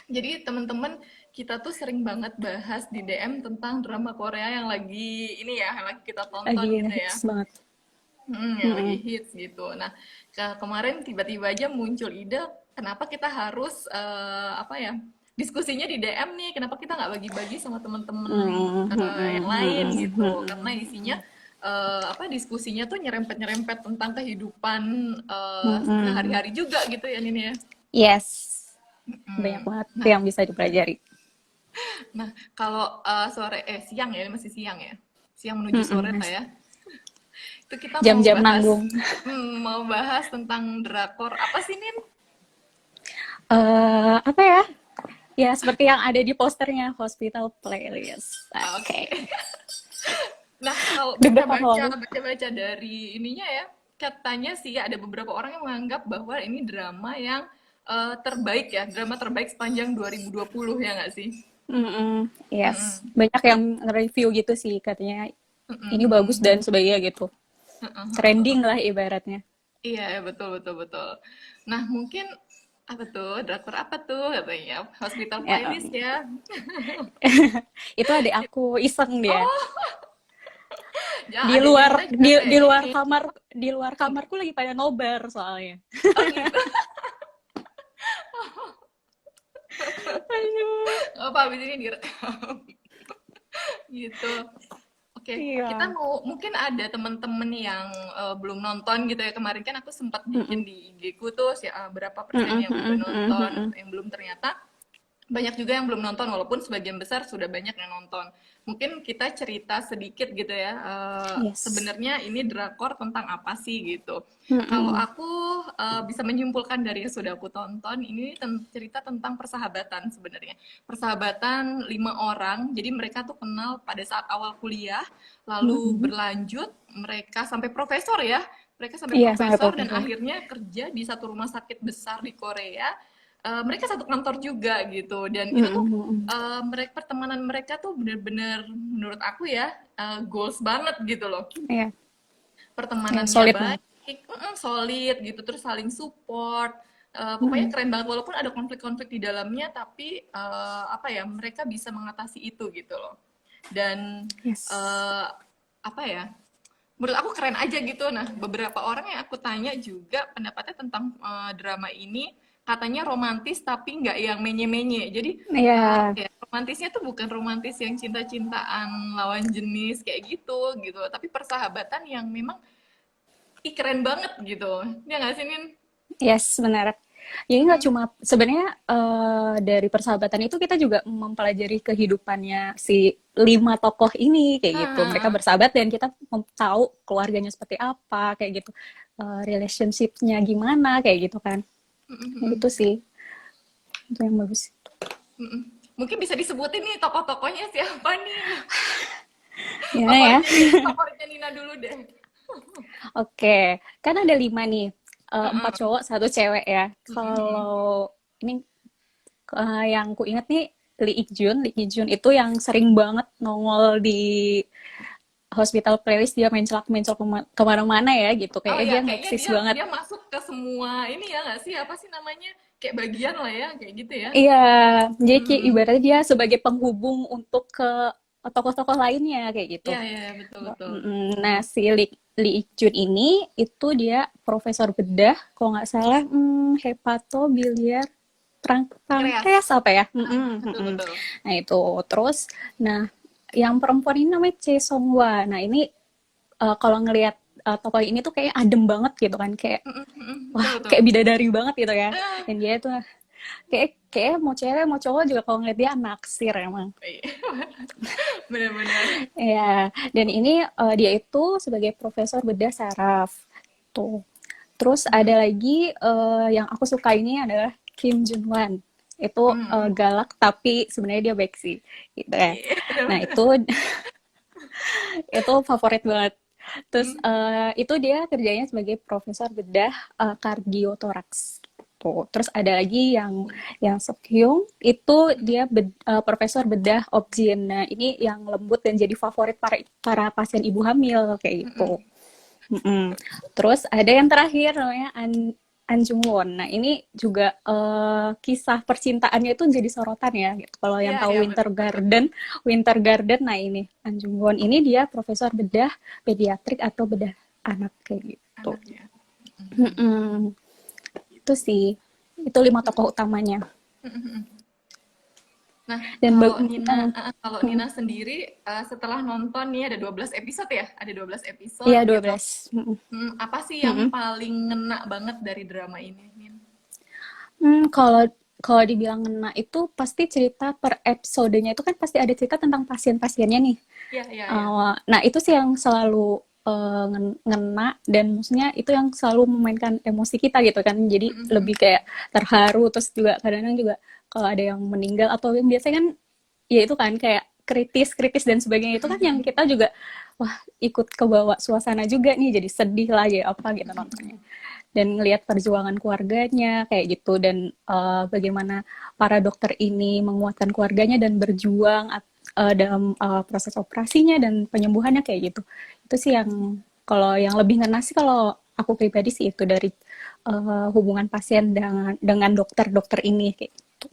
Jadi teman-teman kita tuh sering banget bahas di DM tentang drama Korea yang lagi ini ya, yang lagi kita Lagi tonton gitu ya. hits banget. Yang lagi Mm-mm. hits gitu. Nah, kemarin tiba-tiba aja muncul ide, kenapa kita harus apa ya, diskusinya di DM nih, kenapa kita nggak bagi-bagi sama teman-teman Mm-mm. yang lain Mm-mm. gitu? Karena isinya apa diskusinya tuh nyerempet-nyerempet tentang kehidupan Mm-mm. sehari-hari juga gitu ya Nini ya. Yes, banyak Hmm. banget Nah, yang bisa dipelajari. nah kalau sore siang ya, ini masih siang ya, siang menuju sore Mm-mm. lah ya. Itu kita Jam-jam nanggung. mau bahas tentang drakor apa sih Nin? Apa ya? Ya, seperti yang ada di posternya, Hospital Playlist. Oke. Oke. Nah, kalau Deg-degan loh aku. baca-baca dari ininya ya, katanya sih ada beberapa orang yang menganggap bahwa ini drama yang terbaik ya, drama terbaik sepanjang 2020 ya nggak sih? Mm-mm. Yes. Mm-mm. Banyak yang review gitu sih, katanya Mm-mm, ini bagus mm-mm. dan sebagainya gitu. Trending lah ibaratnya. Iya, ya, betul, betul, betul. Nah, mungkin apa tuh, drakor apa tuh katanya, Hospital Ya, Playlist ya. itu adik aku iseng dia. Oh, ya Di adiknya luar Nina juga di kayak luar ini. kamar di luar kamarku lagi pada nobar soalnya. Oh gitu. Aduh. Apa habis ini direkam gitu. Oke, kita Iya. mau mungkin ada temen-temen yang belum nonton gitu ya. Kemarin kan aku sempat bikin Mm-mm. di IG ku tuh berapa persen Mm-mm, yang udah mm-mm, nonton mm-mm. atau yang belum, ternyata banyak juga yang belum nonton walaupun sebagian besar sudah banyak yang nonton. Mungkin kita cerita sedikit gitu ya. Yes. Sebenarnya ini drakor tentang apa sih gitu. Kalau Mm-mm. aku bisa menyimpulkan dari yang sudah aku tonton, ini cerita tentang persahabatan sebenarnya. Persahabatan 5 orang. Jadi mereka tuh kenal pada saat awal kuliah, lalu Mm-mm. berlanjut mereka sampai profesor ya. Mereka sampai Iya, sampai profesor dan profesor. akhirnya kerja di satu rumah sakit besar di Korea. Mereka satu kantor juga gitu, dan itu tuh Mm-mm, mm-mm. mereka pertemanan mereka tuh bener-bener menurut aku ya goals banget gitu loh. Iya, iya, Pertemanannya solid banget. baik, solid gitu, terus saling support. Pokoknya Mm-mm. keren banget walaupun ada konflik-konflik di dalamnya, tapi apa ya, mereka bisa mengatasi itu gitu loh. Dan Yes. uh, apa ya, menurut aku keren aja gitu. Nah, beberapa orang yang aku tanya juga pendapatnya tentang drama ini, katanya romantis tapi nggak yang menye-menye. Jadi apa Iya. ya, romantisnya tuh bukan romantis yang cinta-cintaan lawan jenis kayak gitu gitu, tapi persahabatan yang memang keren banget gitu. Ya nggak sih Nin? Yes, benar. Jadi nggak Mm-mm. cuma sebenarnya dari persahabatan itu kita juga mempelajari kehidupannya si 5 tokoh ini kayak gitu. Mereka Ah, bersahabat dan kita tahu keluarganya seperti apa kayak gitu. Relationship-nya gimana kayak gitu kan. Ya mm-mm, gitu sih. Itu yang bagus. mm-mm. Mungkin bisa disebutin nih tokoh-tokohnya siapa nih? Gimana ya? Favoritnya Nina dulu deh. Oke, kan ada 5 nih. 4 cowok, 1 cewek ya. Mm-mm. Kalau ini yang ku inget nih Lee Ik Jun itu yang sering banget nongol di Hospital Playlist, dia mencela-mencela kemana-mana ya gitu. Oh Kayaknya ya, dia kayaknya ngeksis dia banget. dia masuk ke semua ini ya nggak sih? Apa sih namanya? Kayak bagian lah ya, kayak gitu ya. Iya, jadi kayak Hmm. ibaratnya dia sebagai penghubung untuk ke tokoh-tokoh lainnya kayak gitu. Iya, iya, betul, betul. Nah, si Lee Ik Jun ini itu dia profesor bedah, kalau nggak salah hepatobiliar Pankreas. pankreas apa ya? Betul, betul. Nah itu terus, nah yang perempuan ini namanya Che Song Hwa. Nah ini kalau ngelihat tokoh ini tuh kayak adem banget gitu kan, kayak Betul, wah betul. kayak bidadari banget gitu ya. Eh, Dan dia tuh kayak mau cewek mau cowok juga kalau ngeliat dia naksir emang. iya. Benar-benar. Ya, dan ini dia itu sebagai profesor bedah saraf. Tuh. Terus ada lagi yang aku suka ini adalah Kim Jun Wan. Itu Hmm. galak tapi sebenarnya dia baik sih, gitu ya. Iya, Nah, benar-benar. itu favorit banget. Terus itu dia kerjanya sebagai profesor bedah kardiotoraks. Tuh. Terus ada lagi yang Seokhyung itu dia profesor bedah obgyn. Nah, ini yang lembut dan jadi favorit para pasien ibu hamil kayak gitu. Mm-mm. Terus ada yang terakhir namanya An Jung Won. Nah, ini juga kisah percintaannya itu jadi sorotan ya. Gitu. Kalau Iya, yang tahu iya, betul, betul. Winter Garden, nah ini An Jung Won ini dia profesor bedah pediatrik atau bedah anak kayak gitu. Anak ya. Mhm. Mm-mm. Itu sih, itu 5 tokoh utamanya. Nah, Dan kalau mm, Nina sendiri setelah nonton nih ada 12 episode ya? Ada 12 episode iya gitu. 12. Mm-mm. Apa sih yang Mm-mm. paling ngena banget dari drama ini, Nin? Kalau kalau dibilang ngena itu pasti cerita per episodenya itu kan pasti ada cerita tentang pasien-pasiennya nih. Iya, iya, iya. Nah itu sih yang selalu ngena dan maksudnya itu yang selalu memainkan emosi kita gitu kan. Jadi lebih kayak terharu terus juga kadang-kadang juga kalau ada yang meninggal atau yang biasanya kan ya itu kan kayak kritis dan sebagainya itu kan yang kita juga wah ikut kebawa suasana juga nih jadi sedih lah ya apa gitu nontonnya dan ngelihat perjuangan keluarganya kayak gitu dan bagaimana para dokter ini menguatkan keluarganya dan berjuang dalam proses operasinya dan penyembuhannya kayak gitu itu sih yang kalau yang lebih ngena sih kalau aku pribadi sih itu dari hubungan pasien dengan dokter-dokter ini kayak gitu.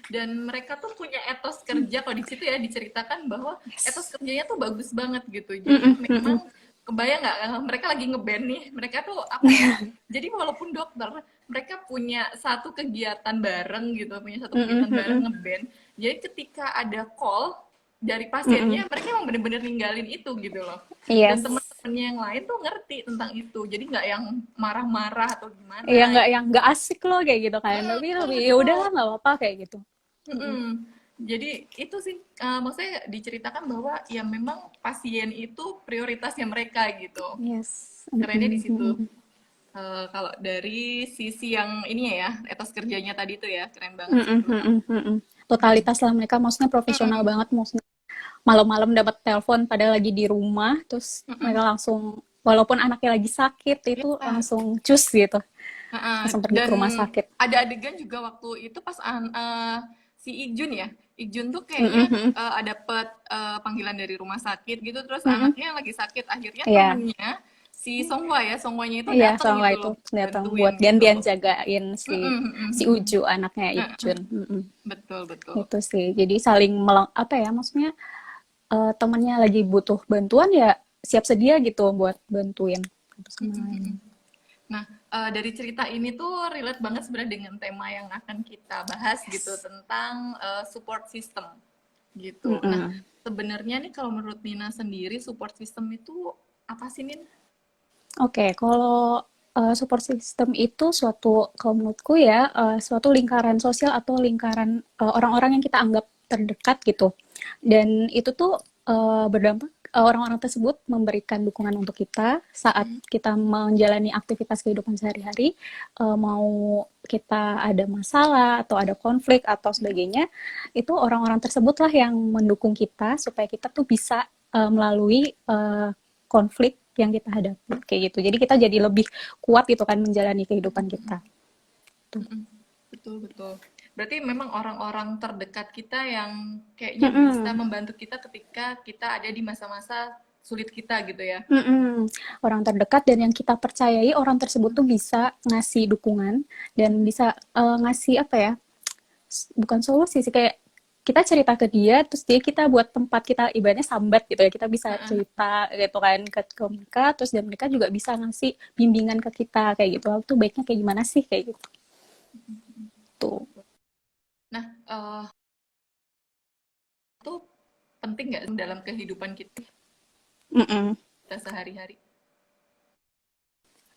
Dan mereka tuh punya etos kerja kalau di situ ya diceritakan bahwa etos Yes. kerjanya tuh bagus banget gitu. Jadi Mm-mm, mm-mm. memang kebayang nggak mereka lagi ngeband nih, mereka tuh apa ya? Jadi walaupun dokter, mereka punya satu kegiatan bareng gitu, punya satu Mm-mm, kegiatan bareng mm-mm. ngeband. Jadi ketika ada call dari Mm-mm. pasiennya, mereka emang bener-bener ninggalin itu gitu loh. Dan Yes. teman-temannya yang lain tuh ngerti tentang itu. Jadi nggak yang marah-marah atau Ya gimana. yang nggak asik loh kayak gitu kan. Tapi lebih ya udahlah Betul. nggak apa-apa kayak gitu. Mm-mm. Mhm. Jadi itu sih, maksudnya diceritakan bahwa ya memang pasien itu prioritasnya mereka gitu. Yes. Kerennya di Mm-mm, situ. mm-mm. Kalau dari sisi yang ini ya, etos kerjanya tadi tuh ya, keren banget sih Mm-mm, menurut aku. mm-mm, mm-mm. Mhm. Totalitas lah mereka maksudnya profesional banget maksudnya malam-malam dapat telepon padahal lagi di rumah terus mereka Mhm. langsung walaupun anaknya lagi sakit itu Iya, langsung cus gitu heeh. langsung pergi ke Dan rumah sakit. ada adegan juga waktu itu pas si Ijun ya, Ijun tuh Mm-mm, kayaknya mm-mm. dapet panggilan dari rumah sakit gitu, terus Mm-mm. anaknya lagi sakit, akhirnya Iya. temennya si Songhwa ya, Songhwanya itu Iya, datang sama gitu itu loh, datang buat bantuin gitu. gantian jagain si Mhm, mhm, si mhm. Uju anaknya Heeh, Ijun. Mm-mm. betul, betul. Itu sih. Jadi saling apa ya maksudnya temennya lagi butuh bantuan ya siap sedia gitu buat bantuin satu sama lain. Nah, dari cerita ini tuh relate banget sebenarnya dengan tema yang akan kita bahas gitu Yes. tentang support system gitu. Nah, Mm-mm. sebenarnya nih kalau menurut Nina sendiri support system itu apa sih, Nin? Oke, kalau support system itu suatu, kalau menurutku ya, suatu lingkaran sosial atau lingkaran orang-orang yang kita anggap terdekat gitu. Dan itu tuh berdampak orang-orang tersebut memberikan dukungan untuk kita saat kita menjalani aktivitas kehidupan sehari-hari, mau kita ada masalah atau ada konflik atau sebagainya, itu orang-orang tersebutlah yang mendukung kita supaya kita tuh bisa melalui konflik yang kita hadapi kayak gitu. Jadi kita jadi lebih kuat gitu kan menjalani kehidupan kita. Tuh. Betul, betul. Berarti memang orang-orang terdekat kita yang kayaknya bisa Mm-mm. membantu kita ketika kita ada di masa-masa sulit kita gitu ya. Mm-mm. Orang terdekat dan yang kita percayai orang tersebut tuh bisa ngasih dukungan dan bisa ngasih apa ya? Bukan solusi sih kayak kita cerita ke dia terus dia kita buat tempat kita ibaratnya sambat gitu ya kita bisa cerita gitu kan ke mereka terus dan mereka juga bisa ngasih bimbingan ke kita kayak gitu tuh baiknya kayak gimana sih kayak gitu tuh. Nah, itu penting nggak dalam kehidupan Mm-mm. kita sehari-hari?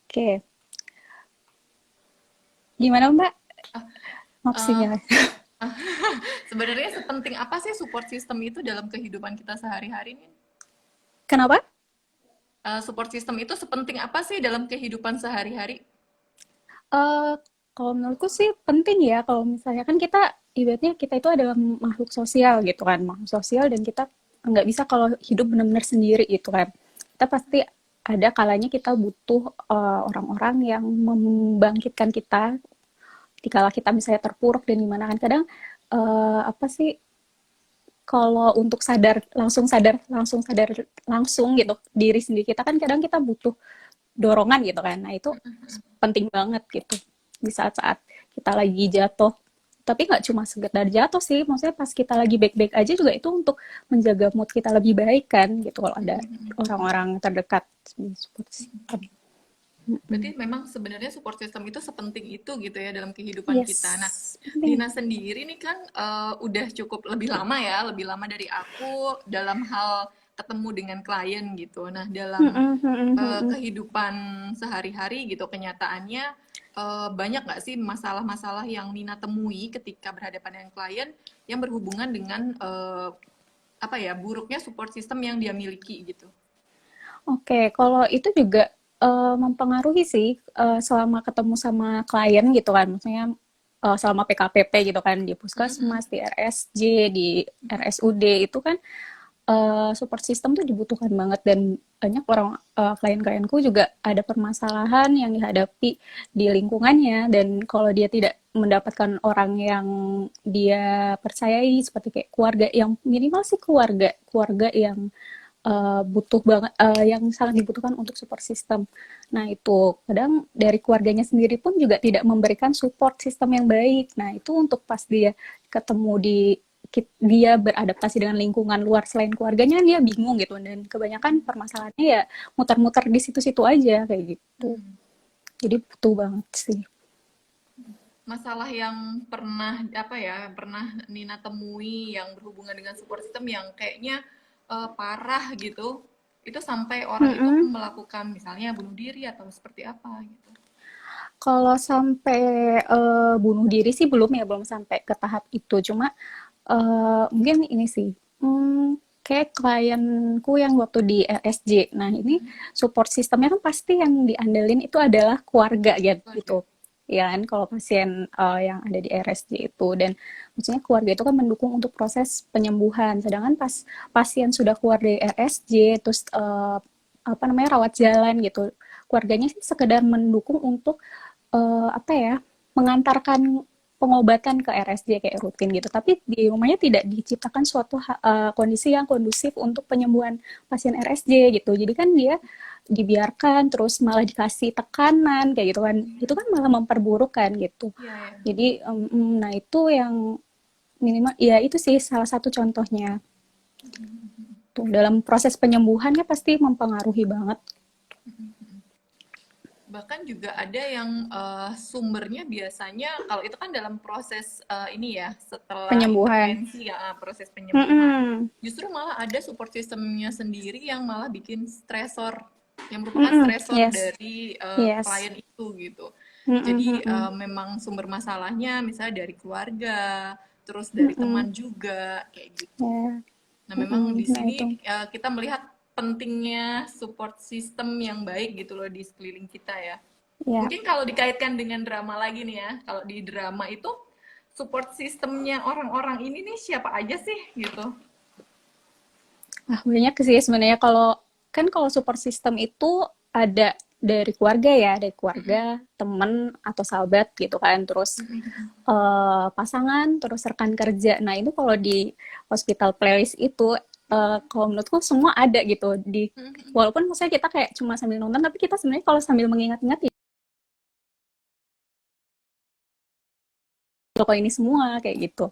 Oke, gimana Mbak Eh, maksudnya? Sebenarnya sepenting apa sih support system itu dalam kehidupan kita sehari-hari nih? Kenapa? Support system itu sepenting apa sih dalam kehidupan sehari-hari? Eh, kalau menurutku sih penting ya kalau misalnya kan kita ibaratnya kita itu adalah makhluk sosial gitu kan, makhluk sosial dan kita nggak bisa kalau hidup benar-benar sendiri gitu kan. Kita pasti ada kalanya kita butuh orang-orang yang membangkitkan kita dikala kita misalnya terpuruk dan gimana kan kadang apa sih kalau untuk sadar langsung gitu diri sendiri kita kan kadang kita butuh dorongan gitu kan. Nah itu penting banget gitu di saat-saat kita lagi jatuh. Tapi nggak cuma sekedar jatuh sih, maksudnya pas kita lagi baik-baik aja juga itu untuk menjaga mood kita lebih baik kan gitu kalau ada orang-orang terdekat di support system. Berarti memang sebenarnya support system itu sepenting itu gitu ya dalam kehidupan kita. Nah, Yes, Dina penting. sendiri nih kan udah cukup lebih lama ya, lebih lama dari aku dalam hal ketemu dengan klien gitu. Nah, dalam kehidupan sehari-hari gitu, kenyataannya banyak nggak sih masalah-masalah yang Nina temui ketika berhadapan dengan klien yang berhubungan dengan apa ya, buruknya support system yang dia miliki gitu? Oke, kalau itu juga mempengaruhi sih selama ketemu sama klien gitu kan, maksudnya selama PKPP gitu kan di puskesmas, di RSJ, di RSUD itu kan support system tuh dibutuhkan banget dan banyak orang klien-klienku juga ada permasalahan yang dihadapi di lingkungannya dan kalau dia tidak mendapatkan orang yang dia percayai seperti kayak keluarga yang minimal sih keluarga keluarga yang butuh banget yang sangat dibutuhkan untuk support system. Nah, itu kadang dari keluarganya sendiri pun juga tidak memberikan support system yang baik. Nah, itu untuk pas dia ketemu dia beradaptasi dengan lingkungan luar selain keluarganya dia bingung gitu dan kebanyakan permasalahannya ya muter-muter di situ-situ aja kayak gitu. Jadi butuh banget sih. Masalah yang pernah apa ya pernah Nina temui yang berhubungan dengan support system yang kayaknya parah gitu itu sampai orang itu Mm-mm. melakukan misalnya bunuh diri atau seperti apa gitu. Kalau sampai bunuh diri sih belum ya, belum sampai ke tahap itu. Cuma mungkin ini sih, kayak klienku yang waktu di RSJ. Nah, ini support sistemnya kan pasti yang diandelin itu adalah keluarga Keluarga. gitu. Ya kan, kalau pasien yang ada di RSJ itu. Dan maksudnya keluarga itu kan mendukung untuk proses penyembuhan. Sedangkan pas pasien sudah keluar dari RSJ, terus apa namanya rawat jalan gitu, keluarganya sih sekedar mendukung untuk apa ya mengantarkan pengobatan ke RSJ kayak rutin gitu. Tapi di rumahnya tidak diciptakan suatu kondisi yang kondusif untuk penyembuhan pasien RSJ gitu. Jadi kan dia dibiarkan terus malah dikasih tekanan kayak gitu kan. Itu kan malah memperburuk kan gitu. Iya ya. Jadi nah itu yang minimal ya itu sih salah satu contohnya. Tuh dalam proses penyembuhan kan pasti mempengaruhi banget Bahkan juga ada yang sumbernya biasanya kalau itu kan dalam proses ini ya setelah penyembuhan. intervensi ya proses penyembuhan. Mm-mm. Justru malah ada support systemnya sendiri yang malah bikin stresor yang merupakan Mm-mm. stresor Yes. dari Yes. klien itu gitu. Mm-mm. Jadi Mm-mm. memang sumber masalahnya misalnya dari keluarga, terus dari Mm-mm. teman juga kayak gitu. Ya. Nah, memang Mm-mm. di Nah sini itu. kita melihat pentingnya support system yang baik gitu loh di sekeliling kita ya. Ya. Mungkin kalau dikaitkan dengan drama lagi nih ya, kalau di drama itu support sistemnya orang-orang ini nih siapa aja sih gitu? Ah, banyak sih sebenarnya kalau support system itu ada dari keluarga ya, dari keluarga, temen atau sahabat gitu kan, terus pasangan, terus rekan kerja. Nah itu kalau di hospital playlist itu kalau menurutku semua ada gitu di walaupun maksudnya kita kayak cuma sambil nonton tapi kita sebenarnya kalau sambil mengingat-ingat ya kalau ini semua kayak gitu.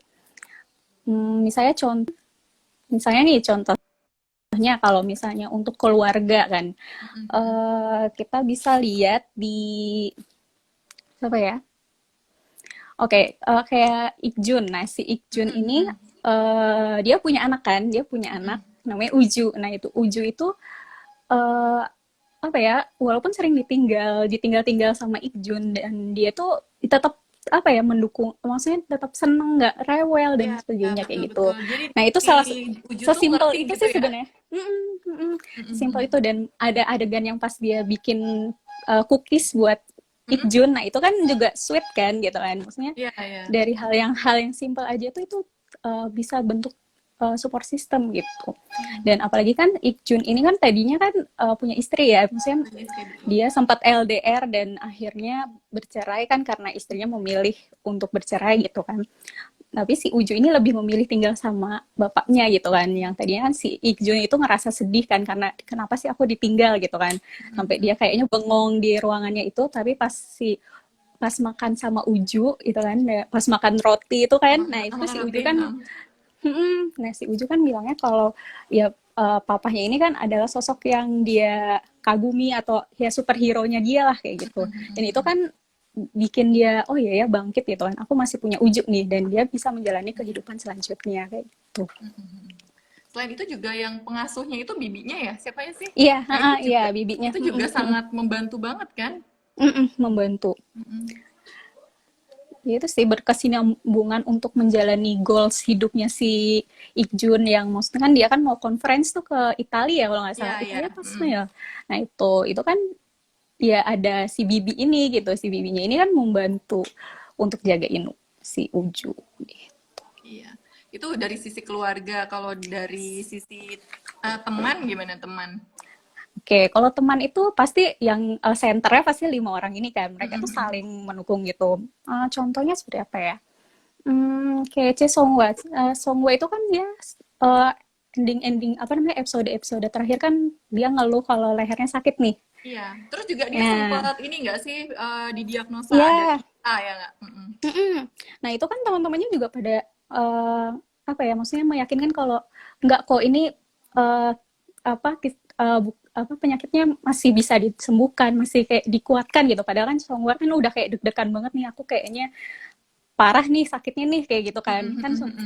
Misalnya misalnya nih contohnya kalau misalnya untuk keluarga kan kita bisa lihat di apa ya? Oke, kayak Ikjun. Nah, si Ikjun ini dia punya anak kan, dia punya anak namanya Uju. Nah, itu Uju itu eh, apa ya? Walaupun sering ditinggal-tinggal sama Ikjun dan dia tuh tetap apa ya mendukung, maksudnya tetap seneng nggak rewel dan Iya, ya, sebagainya betul kayak gitu. betul. Jadi Nah, itu si salah Uju tuh sesimpel ngerti itu gitu sih ya. sebenarnya. Sesimpel itu dan ada adegan yang pas dia bikin cookies buat Ikjun. Nah, itu kan juga sweet kan gitu kan. Maksudnya Iya, iya. dari hal yang simpel aja tuh itu bisa bentuk support system gitu. Dan apalagi kan Ikjun ini kan tadinya kan punya istri ya, maksudnya Punya istri betul. dia sempat LDR dan akhirnya bercerai kan karena istrinya memilih untuk bercerai gitu kan. tapi si Uju ini lebih memilih tinggal sama bapaknya gitu kan. Yang tadinya kan si Ik-jun itu ngerasa sedih kan karena kenapa sih aku ditinggal gitu kan. Sampai dia kayaknya bengong di ruangannya itu, tapi pas makan sama Uju itu kan, pas makan roti itu kan, nah itu Makan si roti, Uju kan, nah si Uju kan bilangnya kalau ya papahnya ini kan adalah sosok yang dia kagumi atau ya superhero-nya dia lah kayak gitu. Dan itu kan bikin dia oh iya ya bangkit gitu kan. Aku masih punya Uju nih dan dia bisa menjalani kehidupan selanjutnya kayak gitu. Selain itu juga yang pengasuhnya itu bibinya ya, siapa ya sih? Iya, Nah itu iya juga bibinya. sangat membantu banget kan? Membantu. Ya itu sih berkesinambungan untuk menjalani goals hidupnya si Ikjun yang maksudnya kan dia kan mau conference tuh ke Italia ya kalau nggak salah. Iya, iya. Italia pas ya. Nah itu kan ya ada si Bibi ini gitu. Si Bibinya ini kan membantu untuk jagain si Uju. Iya. Itu dari sisi keluarga. Kalau dari sisi teman gimana teman? Oke, kalau teman itu pasti yang senternya pasti 5 orang ini kan. Mereka tuh saling mendukung gitu. Contohnya seperti apa ya? Kayak Songwa. Songwa itu kan dia uh, ending apa namanya episode terakhir kan dia ngeluh kalau lehernya sakit nih. Iya. Terus juga dia Nah, sempat ini nggak sih didiagnosa ada ya, PA ya nggak? nah itu kan teman-temannya juga pada apa ya? Maksudnya meyakinkan kalau nggak kok ini uh, apa apa penyakitnya masih bisa disembuhkan, masih kayak dikuatkan gitu. Padahal kan Songwa kan udah kayak deg-degan banget nih aku kayaknya parah nih sakitnya nih kayak gitu kan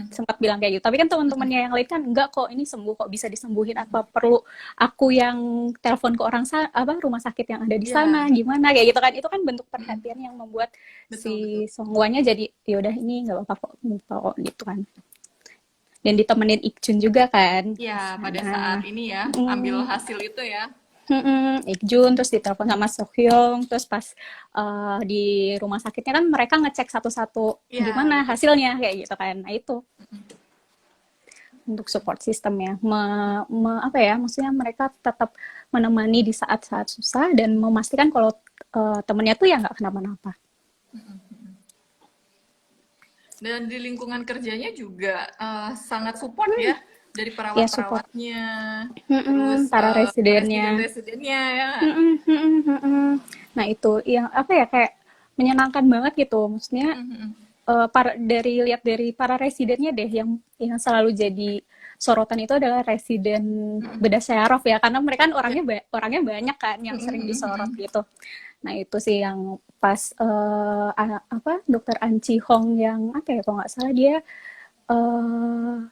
sempat bilang kayak gitu tapi kan teman-temannya yang lain kan enggak kok ini sembuh kok bisa disembuhin apa perlu aku yang telepon ke orang apa rumah sakit yang ada di sana Iya. gimana kayak gitu kan itu kan bentuk perhatian yang membuat Betul, betul. si Songwanya jadi yaudah ini nggak apa-apa kok gitu kan dan ditemenin Ikjun juga kan di Iya, pada saat sana. ini ya, ambil hasil itu ya. Ikjun terus ditelepon sama Sohyong terus pas di rumah sakitnya kan mereka ngecek satu-satu Iya, gimana betul. hasilnya kayak gitu kan nah itu untuk support systemnya apa ya maksudnya mereka tetap menemani di saat-saat susah dan memastikan kalau temennya tuh ya nggak kenapa-napa. Dan di lingkungan kerjanya juga sangat support ya dari Ya support. perawat-perawatnya, terus Para residennya. residen-residennya ya. Nah itu yang apa ya kayak menyenangkan banget gitu maksudnya lihat dari para residennya deh yang selalu jadi sorotan itu adalah residen bedah syaraf ya karena mereka kan Ya. orangnya banyak kan yang sering disorot gitu. Nah itu sih yang pas apa dokter An Chi Hong yang apa ya kalau nggak salah dia uh,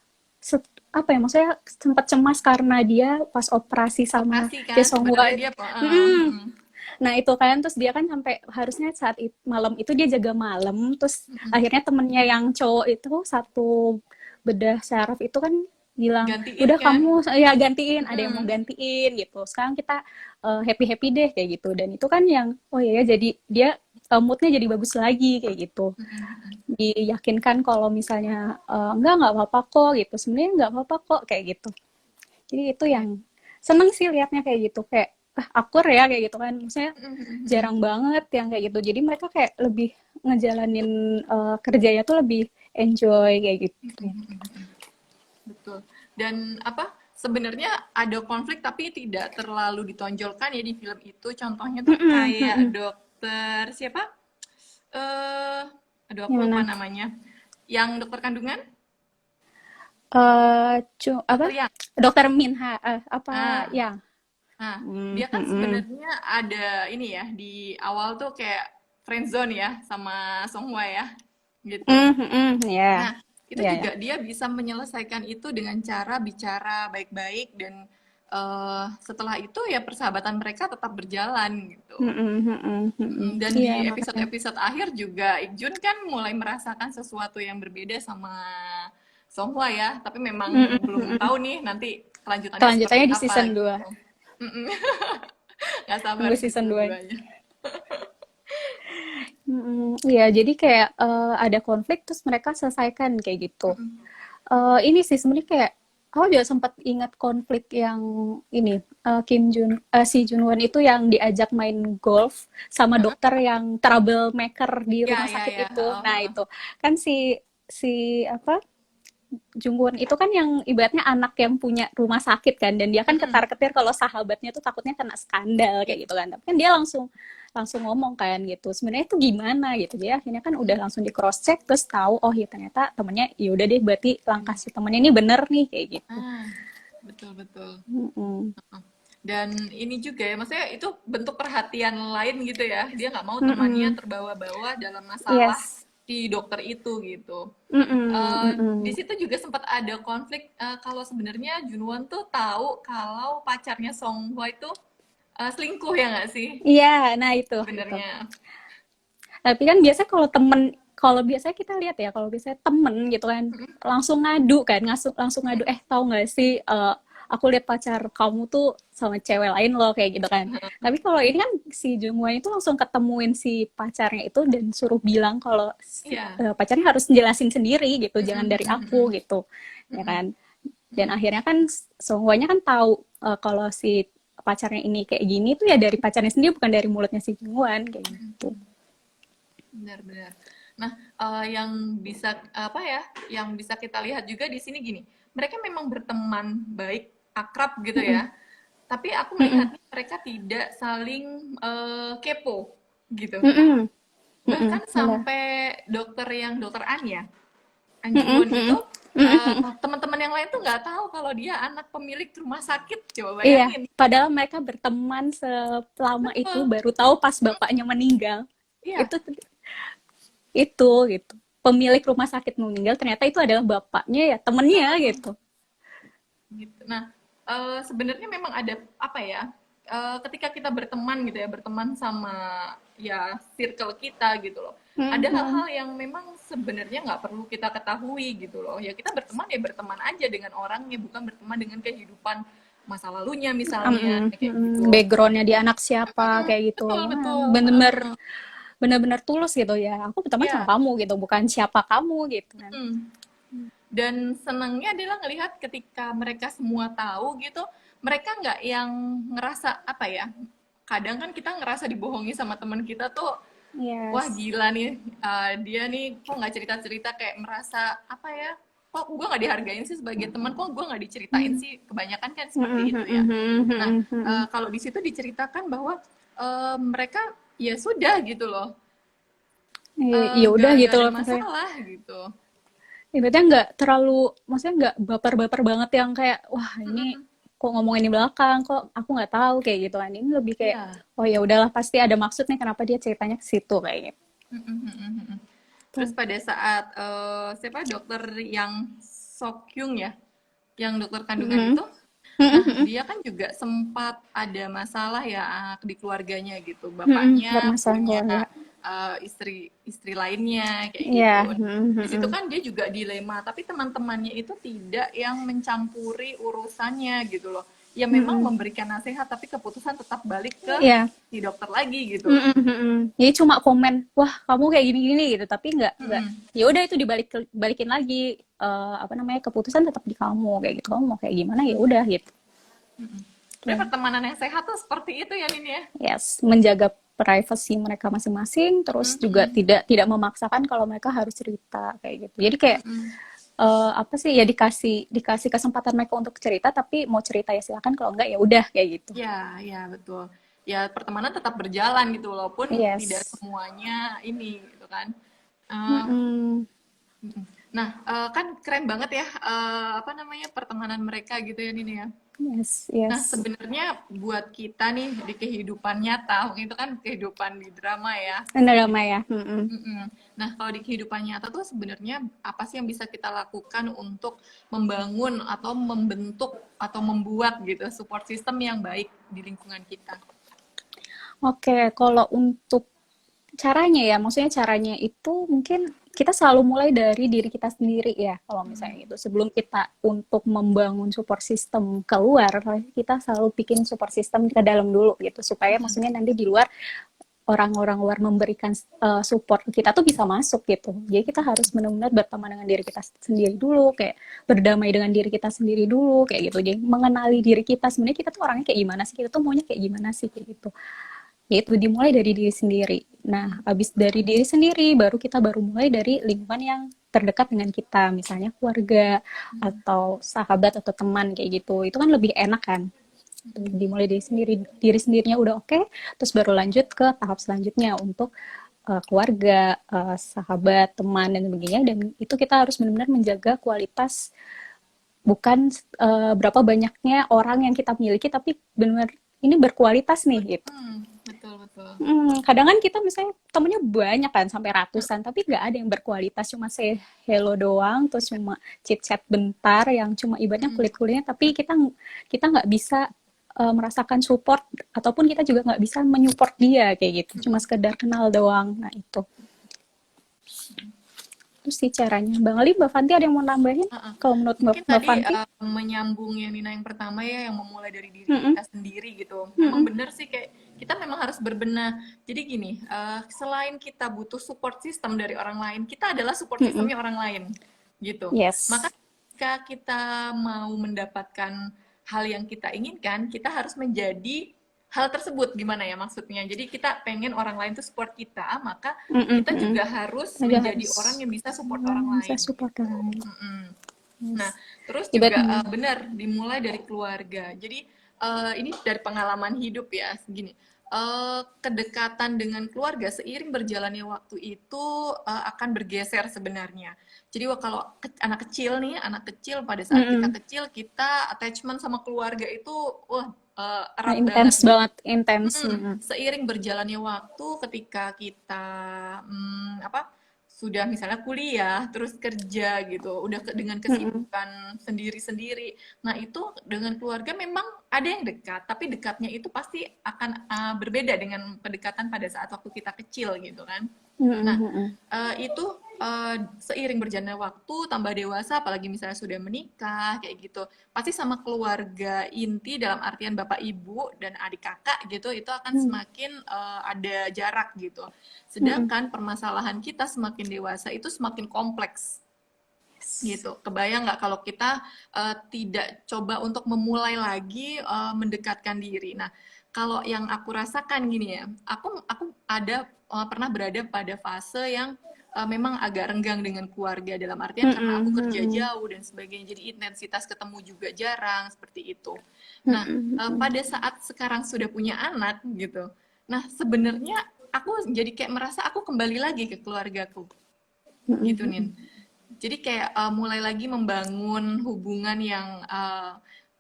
apa ya maksudnya sempat cemas karena dia pas operasi sama Operasi kan Jesongwa sebenarnya itu. dia Nah itu kan terus dia kan sampai harusnya saat malam itu dia jaga malam terus akhirnya temennya yang cowok itu satu bedah syaraf itu kan bilang gantiin udah kan. kamu ya gantiin ada yang mau gantiin gitu sekarang kita happy happy deh kayak gitu dan itu kan yang oh ya jadi dia moodnya jadi bagus lagi kayak gitu diyakinkan kalau misalnya nggak apa-apa kok gitu sebenarnya nggak apa-apa kok kayak gitu jadi itu yang seneng sih liatnya kayak gitu kayak akur ya kayak gitu kan maksudnya jarang banget yang kayak gitu jadi mereka kayak lebih ngejalanin kerjanya tuh lebih enjoy kayak gitu. Betul. Dan apa? Sebenarnya ada konflik tapi tidak terlalu ditonjolkan ya di film itu. Contohnya tuh kayak dokter siapa? Aduh aku lupa Gimana? namanya. Yang dokter kandungan? Apa Dokter yang. dokter Minha apa Nah, ya nah, dia kan sebenarnya ada ini ya di awal tuh kayak friendzone ya sama Songhwa ya, gitu. ya Nah, itu ya ya juga dia bisa menyelesaikan itu dengan cara bicara baik-baik dan setelah itu ya persahabatan mereka tetap berjalan gitu. Dan iya di makanya episode-episode akhir juga Ikjun kan mulai merasakan sesuatu yang berbeda sama Songhwa ya, tapi memang belum tahu nih nanti kelanjutannya seperti kelanjutannya di apa season 2 gitu. Nggak sabar tunggu season season 2. 2-nya. Iya, jadi kayak ada konflik terus mereka selesaikan kayak gitu. Ini sih sebenarnya kayak aku juga sempat ingat konflik yang ini si Junwon itu yang diajak main golf sama dokter yang troublemaker di Ya, rumah ya, sakit ya. itu. Nah itu kan si si apa Jungwon itu kan yang ibaratnya anak yang punya rumah sakit kan, dan dia kan ketar-ketir kalau sahabatnya tuh takutnya kena skandal kayak gitu kan, tapi kan dia langsung langsung ngomong kan gitu sebenarnya itu gimana gitu, dia akhirnya kan udah langsung di cross check terus tahu oh ya ternyata temennya ya udah deh berarti langkah si temennya ini bener nih kayak gitu. Betul betul. Mm-mm. Dan ini juga ya, maksudnya itu bentuk perhatian lain gitu ya. Dia nggak mau temannya Mm-mm. terbawa-bawa dalam masalah Yes. si dokter itu gitu. Mm-mm. Di Mm-mm. situ juga sempat ada konflik kalau sebenarnya Junwon tuh tahu kalau pacarnya Song Hwa itu selingkuh ya nggak sih Iya, nah itu. sebenarnya. Tapi kan biasanya kalau biasanya kita lihat ya, kalau biasanya temen gitu kan, langsung ngadu kan, langsung ngadu, tahu nggak sih, aku lihat pacar kamu tuh sama cewek lain loh, kayak gitu kan. Tapi kalau ini kan si Jungwon itu langsung ketemuin si pacarnya itu dan suruh bilang kalau Iya. pacarnya harus jelasin sendiri gitu, jangan dari aku gitu, ya kan. Dan akhirnya kan Songhwa-nya kan tahu kalau si pacarnya ini kayak gini tuh ya dari pacarnya sendiri, bukan dari mulutnya si Jungwon kayak gitu. Benar-benar. Nah, yang bisa apa ya, yang bisa kita lihat juga di sini gini, mereka memang berteman baik, akrab gitu Mm-mm. ya. Tapi aku Mm-mm. melihatnya mereka tidak saling kepo gitu. Mm-mm. Mm-mm. Bahkan Benar. sampai dokter yang dokter An ya, An Mm-mm. Ji-won itu Mm-mm. Mm-mm. teman-teman yang lain tuh nggak tahu kalau dia anak pemilik rumah sakit. Coba Iya, bayangin. padahal mereka berteman selama itu Betul. baru tahu pas bapaknya meninggal. Iya, Itu itu gitu. Pemilik rumah sakit meninggal ternyata itu adalah bapaknya ya temennya gitu. gitu. Nah, sebenarnya memang ada apa ya? Ketika kita berteman gitu ya, berteman sama ya circle kita gitu loh. Ada Mm-mm. hal-hal yang memang sebenarnya nggak perlu kita ketahui gitu loh. Ya kita berteman ya berteman aja dengan orangnya, bukan berteman dengan kehidupan masa lalunya misalnya kayak gitu. Backgroundnya dia anak siapa kayak gitu. Betul betul. Bener-bener bener-bener tulus gitu ya. Aku berteman sama Ya. kamu gitu, bukan siapa kamu gitu kan. Dan senangnya adalah ngelihat ketika mereka semua tahu gitu, mereka nggak yang ngerasa apa ya, kadang kan kita ngerasa dibohongi sama teman kita tuh, wah Yes. gila nih, dia nih kok nggak cerita-cerita, kayak merasa apa ya, kok gue nggak dihargain sih sebagai teman, kok gue nggak diceritain sih, kebanyakan kan seperti itu ya. Nah, kalau di situ diceritakan bahwa mereka ya sudah gitu loh, Ya udah nggak gitu ada loh maksudnya. masalah gitu. Ibaratnya nggak terlalu, maksudnya nggak baper-baper banget yang kayak, wah ini kok ngomongin di belakang, kok aku nggak tahu kayak gitu kan. Ini lebih kayak, Iya. oh ya udahlah pasti ada maksudnya kenapa dia ceritanya ke situ kayak gitu. Terus pada saat siapa dokter yang Sokyung ya, yang dokter kandungan Mm-mm. itu, nah dia kan juga sempat ada masalah ya di keluarganya gitu, bapaknya Permasalahan punya keluarga. istri lainnya kayak Iya. gitu. Di situ kan dia juga dilema, tapi teman-temannya itu tidak yang mencampuri urusannya gitu loh. Ya memang memberikan nasihat, tapi keputusan tetap balik ke Iya. si dokter lagi gitu. Jadi cuma komen, wah kamu kayak gini-gini gitu, tapi nggak. Ya udah itu balikin lagi, apa namanya, keputusan tetap di kamu kayak gitu. Kamu mau kayak gimana ya udah gitu. Tapi pertemanan yang sehat tuh seperti itu ya, Nin ya. Yes, menjaga privasi mereka masing-masing, terus juga tidak memaksakan kalau mereka harus cerita kayak gitu. Jadi kayak apa sih ya, dikasih kesempatan mereka untuk cerita, tapi mau cerita ya silakan, kalau enggak ya udah kayak gitu. Ya, ya betul. Ya pertemanan tetap berjalan gitu, walaupun tidak Yes. semuanya ini gitu kan. Eh, Mm-mm. nah, kan keren banget ya, apa namanya, pertemanan mereka gitu ya, Nini ya. Yes, Nah, yes. sebenarnya buat kita nih di kehidupan nyata, itu kan kehidupan di drama ya. Drama ya. Mm-mm. Nah, kalau di kehidupan nyata tuh sebenarnya apa sih yang bisa kita lakukan untuk membangun atau membentuk atau membuat gitu support system yang baik di lingkungan kita? Oke, kalau untuk caranya ya, maksudnya caranya itu mungkin kita selalu mulai dari diri kita sendiri ya, kalau misalnya gitu. Sebelum kita untuk membangun support system keluar, kita selalu bikin support system ke dalam dulu gitu, supaya maksudnya nanti di luar orang-orang luar memberikan support ke kita tuh bisa masuk gitu. Jadi kita harus benar-benar berteman dengan diri kita sendiri dulu, kayak berdamai dengan diri kita sendiri dulu, kayak gitu. Jadi mengenali diri kita, sebenarnya kita tuh orangnya kayak gimana sih, kita tuh maunya kayak gimana sih, kayak gitu. Yaitu dimulai dari diri sendiri. Nah, habis dari diri sendiri, baru kita mulai dari lingkungan yang terdekat dengan kita, misalnya keluarga atau sahabat atau teman kayak gitu. Itu kan lebih enak kan. Dimulai dari diri sendirinya udah oke, terus baru lanjut ke tahap selanjutnya untuk keluarga, sahabat, teman dan sebagainya. Dan itu kita harus benar-benar menjaga kualitas, bukan berapa banyaknya orang yang kita miliki, tapi benar-benar ini berkualitas nih gitu. Betul betul. Kadang kan kita misalnya temennya banyak kan sampai ratusan, tapi nggak ada yang berkualitas, cuma say hello doang, terus cuma chit chat bentar yang cuma ibaratnya kulit-kulitnya, tapi kita nggak bisa merasakan support, ataupun kita juga nggak bisa menyupport dia kayak gitu, cuma sekedar kenal doang. Nah itu sih caranya. Bang Ali, Mbak Fanti ada yang mau nambahin? Kalau menurut Mungkin Mbak tadi Fanti? menyambung yang Nina yang pertama ya, yang memulai dari diri kita sendiri gitu. Memang benar sih, kayak kita memang harus berbenah. Jadi gini, selain kita butuh support system dari orang lain, kita adalah support systemnya orang lain gitu. Maka Yes. ketika kita mau mendapatkan hal yang kita inginkan, kita harus menjadi hal tersebut. Gimana ya maksudnya? Jadi kita pengen orang lain tuh support kita, maka kita juga harus Juga menjadi harus orang yang bisa support orang bisa lain support gitu. orang lain. Nah, Yes. terus juga Ibaratnya. benar dimulai dari keluarga. Jadi ini dari pengalaman hidup ya, segini. Kedekatan dengan keluarga seiring berjalannya waktu itu akan bergeser sebenarnya. Jadi kalau anak kecil nih, anak kecil pada saat kita kecil, kita attachment sama keluarga itu wah erat banget Intens gitu. banget, intens. Seiring berjalannya waktu, ketika kita apa sudah misalnya kuliah, terus kerja gitu, udah dengan kesibukan sendiri-sendiri. Nah itu dengan keluarga memang ada yang dekat, tapi dekatnya itu pasti akan berbeda dengan kedekatan pada saat waktu kita kecil gitu kan. Nah itu seiring berjalannya waktu, tambah dewasa, apalagi misalnya sudah menikah kayak gitu, pasti sama keluarga inti dalam artian bapak ibu dan adik kakak gitu, itu akan semakin ada jarak gitu. Sedangkan permasalahan kita semakin dewasa itu semakin kompleks gitu. Kebayang nggak kalau kita tidak coba untuk memulai lagi mendekatkan diri. Nah, kalau yang aku rasakan gini ya, aku ada pernah berada pada fase yang memang agak renggang dengan keluarga, dalam artian karena aku kerja jauh dan sebagainya, jadi intensitas ketemu juga jarang seperti itu. Nah, pada saat sekarang sudah punya anak gitu, nah sebenarnya aku jadi kayak merasa aku kembali lagi ke keluargaku gitu Nin. Jadi kayak mulai lagi membangun hubungan yang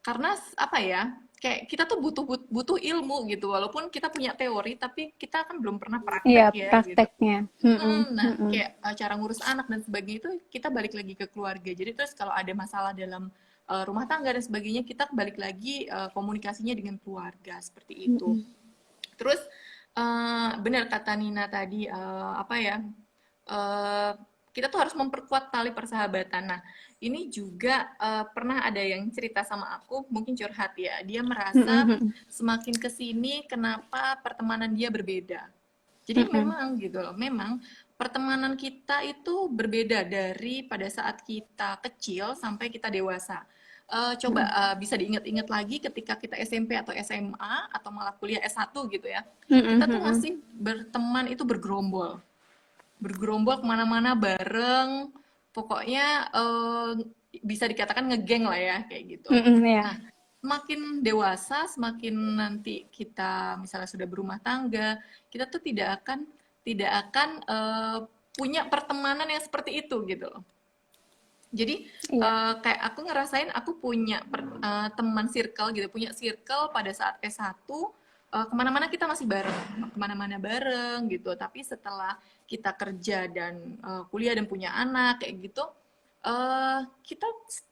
karena apa ya, kayak kita tuh butuh ilmu gitu, walaupun kita punya teori tapi kita kan belum pernah Iya, praktek ya gitu. prakteknya. Nah kayak cara ngurus anak dan sebagainya itu kita balik lagi ke keluarga. Jadi terus kalau ada masalah dalam rumah tangga dan sebagainya, kita balik lagi komunikasinya dengan keluarga seperti itu. Terus benar kata Nina tadi apa ya, uh, kita tuh harus memperkuat tali persahabatan. Nah, ini juga pernah ada yang cerita sama aku, mungkin curhat ya. Dia merasa semakin kesini kenapa pertemanan dia berbeda. Jadi memang gitu loh, memang pertemanan kita itu berbeda dari pada saat kita kecil sampai kita dewasa. Coba bisa diingat-ingat lagi ketika kita SMP atau SMA atau malah kuliah S1 gitu ya. Kita tuh masih berteman itu bergerombol kemana-mana bareng, pokoknya bisa dikatakan ngegeng lah ya kayak gitu. Ya. Nah, semakin dewasa, semakin nanti kita misalnya sudah berumah tangga, kita tuh tidak akan punya pertemanan yang seperti itu gitu loh. Jadi kayak aku ngerasain aku punya teman circle gitu, punya circle pada saat S1, kemana-mana kita masih bareng, kemana-mana bareng gitu. Tapi setelah kita kerja dan kuliah dan punya anak kayak gitu, kita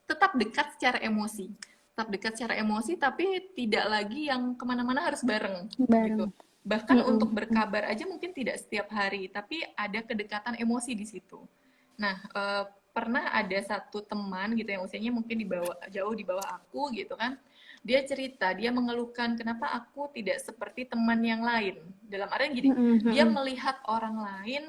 tetap dekat secara emosi. Tetap dekat secara emosi, tapi tidak lagi yang kemana-mana harus bareng gitu. Bareng. Bahkan untuk berkabar aja mungkin tidak setiap hari, tapi ada kedekatan emosi di situ. Nah, pernah ada satu teman gitu yang usianya mungkin jauh di bawah aku gitu kan. Dia cerita, dia mengeluhkan kenapa aku tidak seperti teman yang lain. Dalam artian gini, dia melihat orang lain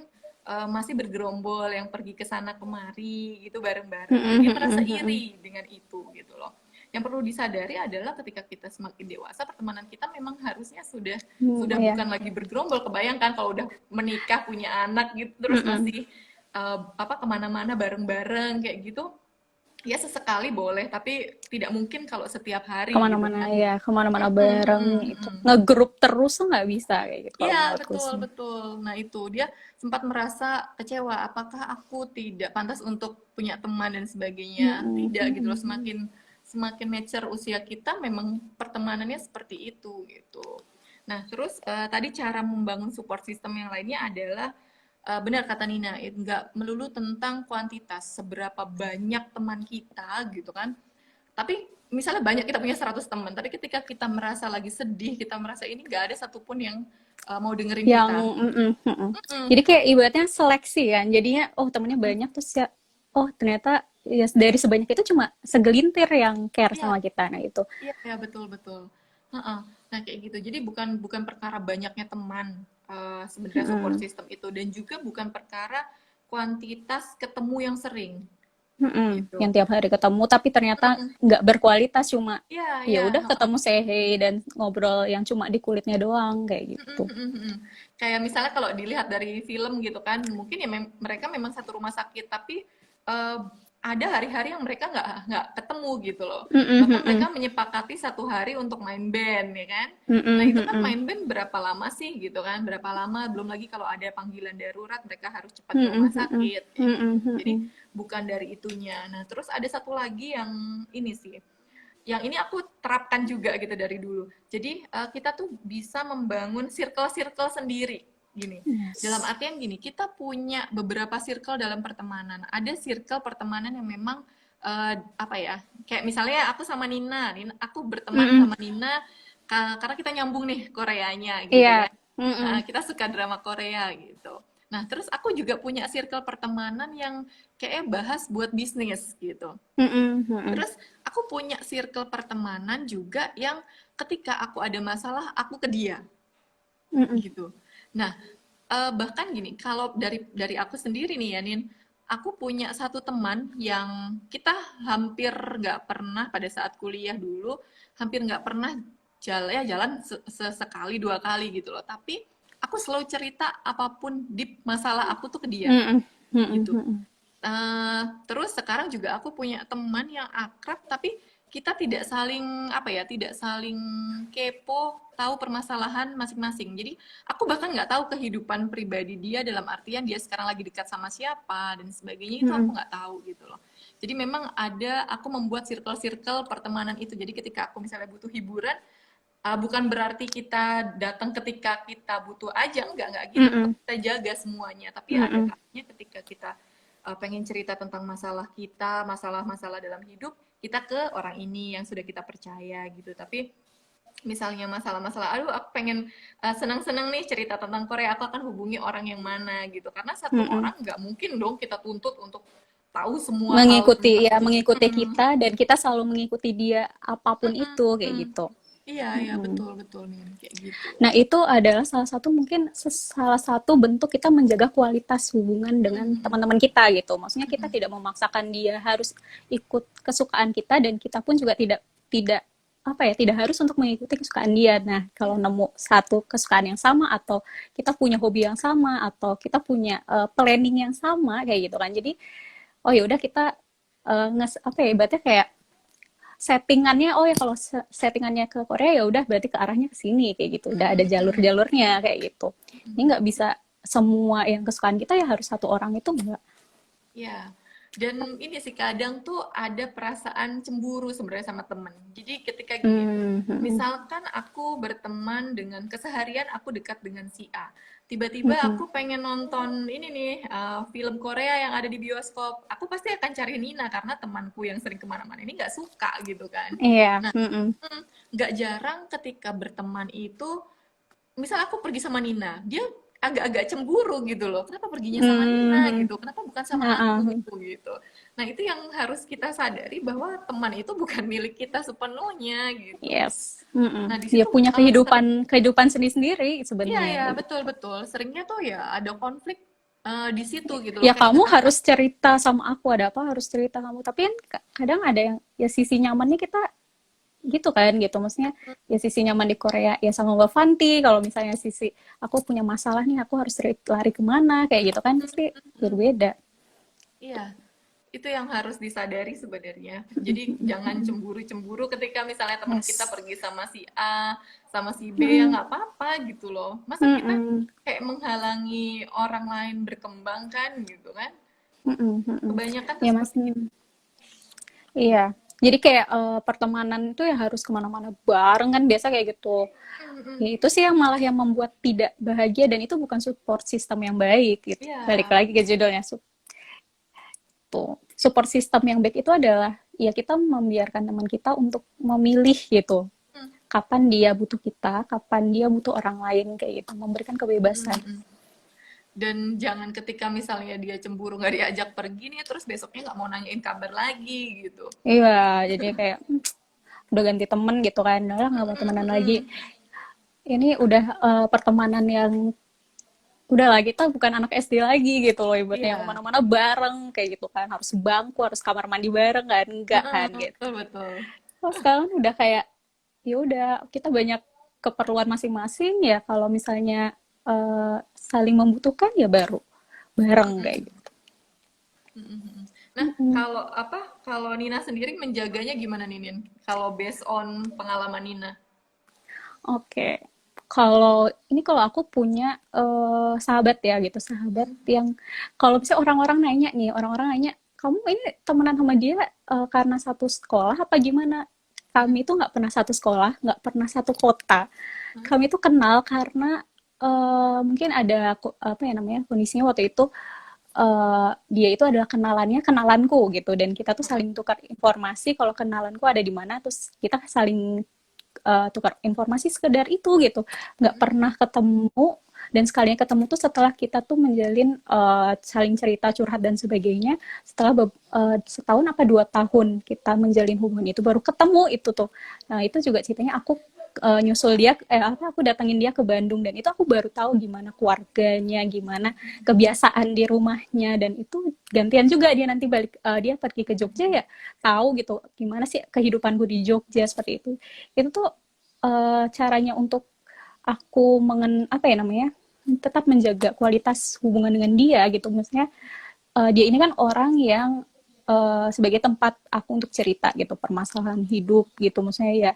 masih bergerombol yang pergi ke sana kemari gitu bareng-bareng. Dia merasa iri dengan itu gitu loh. Yang perlu disadari adalah ketika kita semakin dewasa, pertemanan kita memang harusnya sudah bukan lagi bergerombol. Kebayangkan kalau udah menikah, punya anak gitu, terus masih apa kemana-mana bareng-bareng kayak gitu, ya sesekali boleh, tapi tidak mungkin kalau setiap hari gitu Kemana-mana kan. ya, kemana-mana Mm-mm, bareng itu. mm-mm. Ngegrup terus tuh nggak bisa kayak gitu kalau Iya, menurutku betul, sih. betul. Nah, itu dia sempat merasa kecewa, apakah aku tidak pantas untuk punya teman dan sebagainya. Mm-mm, Tidak gitu loh, mm-mm. semakin semakin mature usia kita memang pertemanannya seperti itu gitu. Nah, terus tadi cara membangun support system yang lainnya adalah benar kata Nina, nggak melulu tentang kuantitas, seberapa banyak teman kita gitu kan. Tapi misalnya banyak kita punya 100 teman, tapi ketika kita merasa lagi sedih, kita merasa ini nggak ada satupun yang mau dengerin Yang kita. Mm-mm. jadi kayak ibaratnya seleksi kan. Jadinya oh temennya banyak terus ya oh ternyata ya dari sebanyak itu cuma segelintir yang care Iya, sama kita. Nah itu. iya, ya, betul, betul. Heeh. Nah, kayak gitu. Jadi bukan bukan perkara banyaknya teman sebenarnya support Mm-mm. system itu, dan juga bukan perkara kuantitas ketemu yang sering Yang gitu. tiap hari ketemu tapi ternyata Mm-mm. nggak berkualitas cuma Iya, ya iya, udah heeh. ketemu say hey dan ngobrol yang cuma di kulitnya doang kayak Mm, gitu. mm, mm, mm. Kayak misalnya kalau dilihat dari film gitu kan, mungkin ya mereka memang satu rumah sakit, tapi eh, ada hari-hari yang mereka nggak ketemu gitu loh. Mm-mm, Bahkan mereka mm-mm. menyepakati satu hari untuk main band, ya kan? Nah Mm-mm, itu kan mm-mm. main band berapa lama sih gitu kan? Berapa lama? Belum lagi kalau ada panggilan darurat, mereka harus cepat ke rumah Mm-mm, mm-mm. sakit kayak gitu. Mm-mm, Jadi mm-mm. bukan dari itunya. Nah terus ada satu lagi yang ini sih, yang ini aku terapkan juga gitu dari dulu. Jadi kita tuh bisa membangun circle-circle sendiri gini. Dalam Yes. artian gini, kita punya beberapa circle dalam pertemanan. Ada circle pertemanan yang memang apa ya? Kayak misalnya aku sama Nina, aku berteman Mm-mm. sama Nina karena kita nyambung nih Koreanya gitu Iya. kan. Mm-mm. Kita suka drama Korea gitu. Nah, terus aku juga punya circle pertemanan yang kayak bahas buat bisnis gitu. Mm-mm, mm-mm. Terus aku punya circle pertemanan juga yang ketika aku ada masalah, aku ke dia, Mm-mm. gitu. Nah, bahkan gini, kalau dari aku sendiri nih ya, Nin, aku punya satu teman yang kita hampir nggak pernah pada saat kuliah dulu, hampir nggak pernah jalan sesekali dua kali gitu loh. Tapi aku selalu cerita apapun di masalah aku tuh ke dia, Mm-mm. Mm-mm. gitu. Mm-mm. Terus sekarang juga aku punya teman yang akrab, tapi kita tidak saling apa ya, tidak saling kepo tahu permasalahan masing-masing. Jadi aku bahkan nggak tahu kehidupan pribadi dia dalam artian dia sekarang lagi dekat sama siapa dan sebagainya itu aku Mm-mm. nggak tahu gitu loh. Jadi memang ada aku membuat circle-circle pertemanan itu. Jadi ketika aku misalnya butuh hiburan, bukan berarti kita datang ketika kita butuh aja, enggak gitu. Tetap Mm-mm. kita jaga semuanya. Tapi ada Mm-mm. kalanya ketika kita pengen cerita tentang masalah kita, masalah-masalah dalam hidup, kita ke orang ini yang sudah kita percaya gitu. Tapi misalnya masalah-masalah, aduh aku pengen senang-senang nih cerita tentang Korea, aku akan hubungi orang yang mana gitu. Karena satu Mm-mm. orang nggak mungkin dong kita tuntut untuk tahu semua hal Mengikuti tentang ya hidup. mengikuti kita dan kita selalu mengikuti dia apapun Mm-mm, itu kayak mm. gitu. Iya, iya, Mm-mm. betul, betul nih, kayak gitu. Nah, itu adalah salah satu mungkin salah satu bentuk kita menjaga kualitas hubungan dengan Mm-mm, teman-teman kita gitu. Maksudnya kita mm-mm. tidak memaksakan dia harus ikut kesukaan kita dan kita pun juga tidak tidak apa ya, tidak harus untuk mengikuti kesukaan dia. Nah, kalau Iya, nemu satu kesukaan yang sama atau kita punya hobi yang sama atau kita punya planning yang sama kayak gitu kan. Jadi, oh ya udah kita apa ya, ibaratnya kayak settingannya oh ya kalau settingannya ke Korea ya udah berarti ke arahnya ke sini kayak gitu udah ada mm-mm, mm-mm. jalur-jalurnya kayak gitu ini Mm-mm. nggak bisa semua yang kesukaan kita ya harus satu orang itu enggak. Ya, dan ini sih kadang tuh ada perasaan cemburu sebenarnya sama temen. Jadi ketika gini, misalkan aku berteman dengan keseharian aku dekat dengan si A. Tiba-tiba aku pengen nonton ini nih, film Korea yang ada di bioskop. Aku pasti akan cari Nina karena temanku yang sering kemana-mana ini nggak suka gitu kan. Iya. Nah, nggak jarang ketika berteman itu misal aku pergi sama Nina, dia agak-agak cemburu gitu loh. Kenapa perginya sama Nina Hmm. gitu? Kenapa bukan sama aku Heeh. gitu? Nah, itu yang harus kita sadari bahwa teman itu bukan milik kita sepenuhnya gitu. Yes. Nah, di Dia situ punya sering kehidupan kehidupan sendiri-sendiri iya sebenarnya ya, kayak gitu. betul betul. Seringnya tuh ya ada konflik di situ gitu loh. Ya Kayak kamu kenapa? harus cerita sama aku ada apa harus cerita kamu tapi kan kadang ada yang ya sisi nyamannya kita gitu kan gitu maksudnya ya sisi nyaman di Korea ya sama Mbak Fanti kalau misalnya sisi aku punya masalah nih aku harus lari kemana kayak gitu kan pasti berbeda. Iya, itu yang harus disadari sebenarnya. Jadi jangan cemburu-cemburu ketika misalnya teman kita Yes. pergi sama si A, sama si B, ya Mm-mm. nggak apa-apa gitu loh. Masa kita Mm-mm. kayak menghalangi orang lain berkembang kan gitu kan? Mm-mm. Mm-mm. Kebanyakan tuh Ya mas. seperti itu. Iya. Jadi kayak pertemanan itu ya harus kemana-mana bareng kan biasa kayak gitu. Mm-mm. Ya itu sih yang malah yang membuat tidak bahagia dan itu bukan support system yang baik gitu. Balik Iya. lagi ke judulnya support system yang baik itu adalah ya kita membiarkan teman kita untuk memilih gitu. Mm, Kapan dia butuh kita, kapan dia butuh orang lain kayak gitu, memberikan mm, mm, kebebasan. mm. Dan jangan ketika misalnya dia cemburu nggak diajak pergi nih, terus besoknya nggak mau nanyain kabar lagi gitu. Iya, jadi kayak udah ganti temen gitu kan, udah nggak mau temenan lagi. Mm-mm-mm. Ini udah pertemanan yang udah lah kita bukan anak SD lagi gitu loh ibaratnya yang Iya. kemana-mana bareng kayak gitu kan harus bangku harus kamar mandi bareng kan enggak Heeh, kan gitu. betul betul. Oh sekarang udah kayak ya udah kita banyak keperluan masing-masing ya kalau misalnya saling membutuhkan ya baru bareng kayak Mm-mm. gitu. Mm-mm. Nah, Mm-mm. kalau apa? Kalau Nina sendiri menjaganya gimana nih, Nin? Kalau based on pengalaman Nina. Oke. Kalau ini kalau aku punya sahabat ya gitu, sahabat yang kalau misalnya orang-orang nanya nih, orang-orang nanya, kamu ini temenan sama dia karena satu sekolah apa gimana? Kami itu nggak pernah satu sekolah, nggak pernah satu kota. Kami itu kenal karena mungkin ada apa ya namanya kondisinya waktu itu dia itu adalah kenalannya kenalanku gitu dan kita tuh saling tukar informasi kalau kenalanku ada di mana terus kita saling tukar informasi sekedar itu gitu nggak pernah ketemu dan sekalinya ketemu tuh setelah kita tuh menjalin saling cerita curhat dan sebagainya setelah setahun apa 2 tahun kita menjalin hubungan itu baru ketemu itu tuh nah itu juga ceritanya aku nyusul dia apa aku datangin dia ke Bandung dan itu aku baru tahu gimana keluarganya gimana kebiasaan di rumahnya dan itu gantian juga dia nanti balik dia pergi ke Jogja ya tahu gitu gimana sih kehidupanku di Jogja seperti itu tuh caranya untuk aku apa ya namanya tetap menjaga kualitas hubungan dengan dia gitu maksudnya dia ini kan orang yang sebagai tempat aku untuk cerita gitu permasalahan hidup gitu maksudnya ya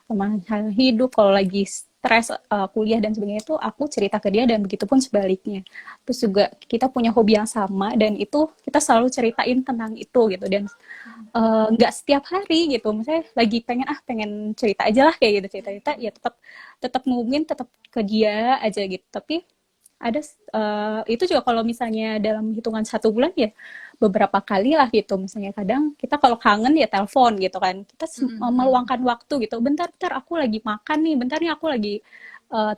permasalahan hidup kalau lagi stres kuliah dan sebagainya itu aku cerita ke dia dan begitupun sebaliknya terus juga kita punya hobi yang sama dan itu kita selalu ceritain tentang itu gitu dan nggak setiap hari gitu misalnya lagi pengen cerita aja lah kayak gitu cerita-cerita ya tetap tetap ngomongin tetap ke dia aja gitu tapi ada itu juga kalau misalnya dalam hitungan 1 bulan ya beberapa kali lah gitu misalnya kadang kita kalau kangen ya telepon gitu kan kita Mm-mm-mm. meluangkan waktu gitu bentar-bentar aku lagi makan nih bentar nih aku lagi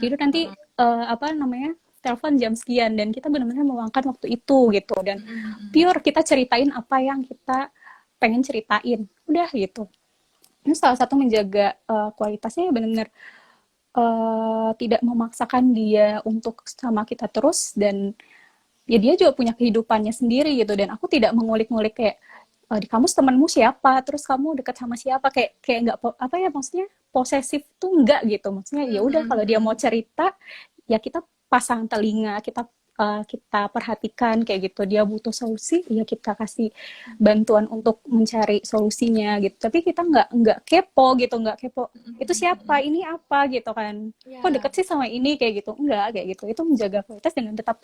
tidur nanti apa namanya telepon jam sekian dan kita benar-benar meluangkan waktu itu gitu dan Mm-mm-mm. pure kita ceritain apa yang kita pengen ceritain udah gitu ini salah satu menjaga kualitasnya ya benar-benar tidak memaksakan dia untuk sama kita terus dan ya dia juga punya kehidupannya sendiri gitu dan aku tidak mengulik-ngulik kayak di kamus temanmu siapa terus kamu dekat sama siapa kayak kayak nggak apa ya maksudnya posesif tuh enggak gitu maksudnya ya udah kalau dia mau Mm-mm-mm. cerita ya kita pasang telinga kita perhatikan kayak gitu dia butuh solusi ya kita kasih bantuan untuk mencari solusinya gitu tapi kita nggak kepo gitu nggak kepo itu siapa Mm-mm-mm. ini apa gitu kan kok Ya. deket sih sama ini kayak gitu enggak kayak gitu itu menjaga kualitas dengan tetap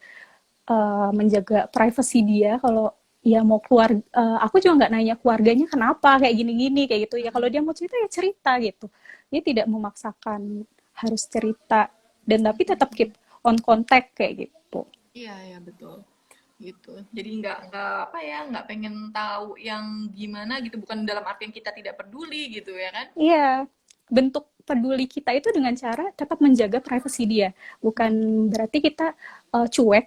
menjaga privasi dia kalau ya mau keluar aku juga nggak nanya keluarganya kenapa kayak gini-gini kayak gitu ya kalau dia mau cerita ya cerita gitu dia tidak memaksakan harus cerita dan tapi tetap keep on contact kayak gitu. Iya, ya betul. Gitu. Jadi nggak apa ya, nggak pengen tahu yang gimana gitu, bukan dalam artian kita tidak peduli gitu ya kan? Iya, bentuk peduli kita itu dengan cara tetap menjaga privasi dia. Bukan berarti kita cuek,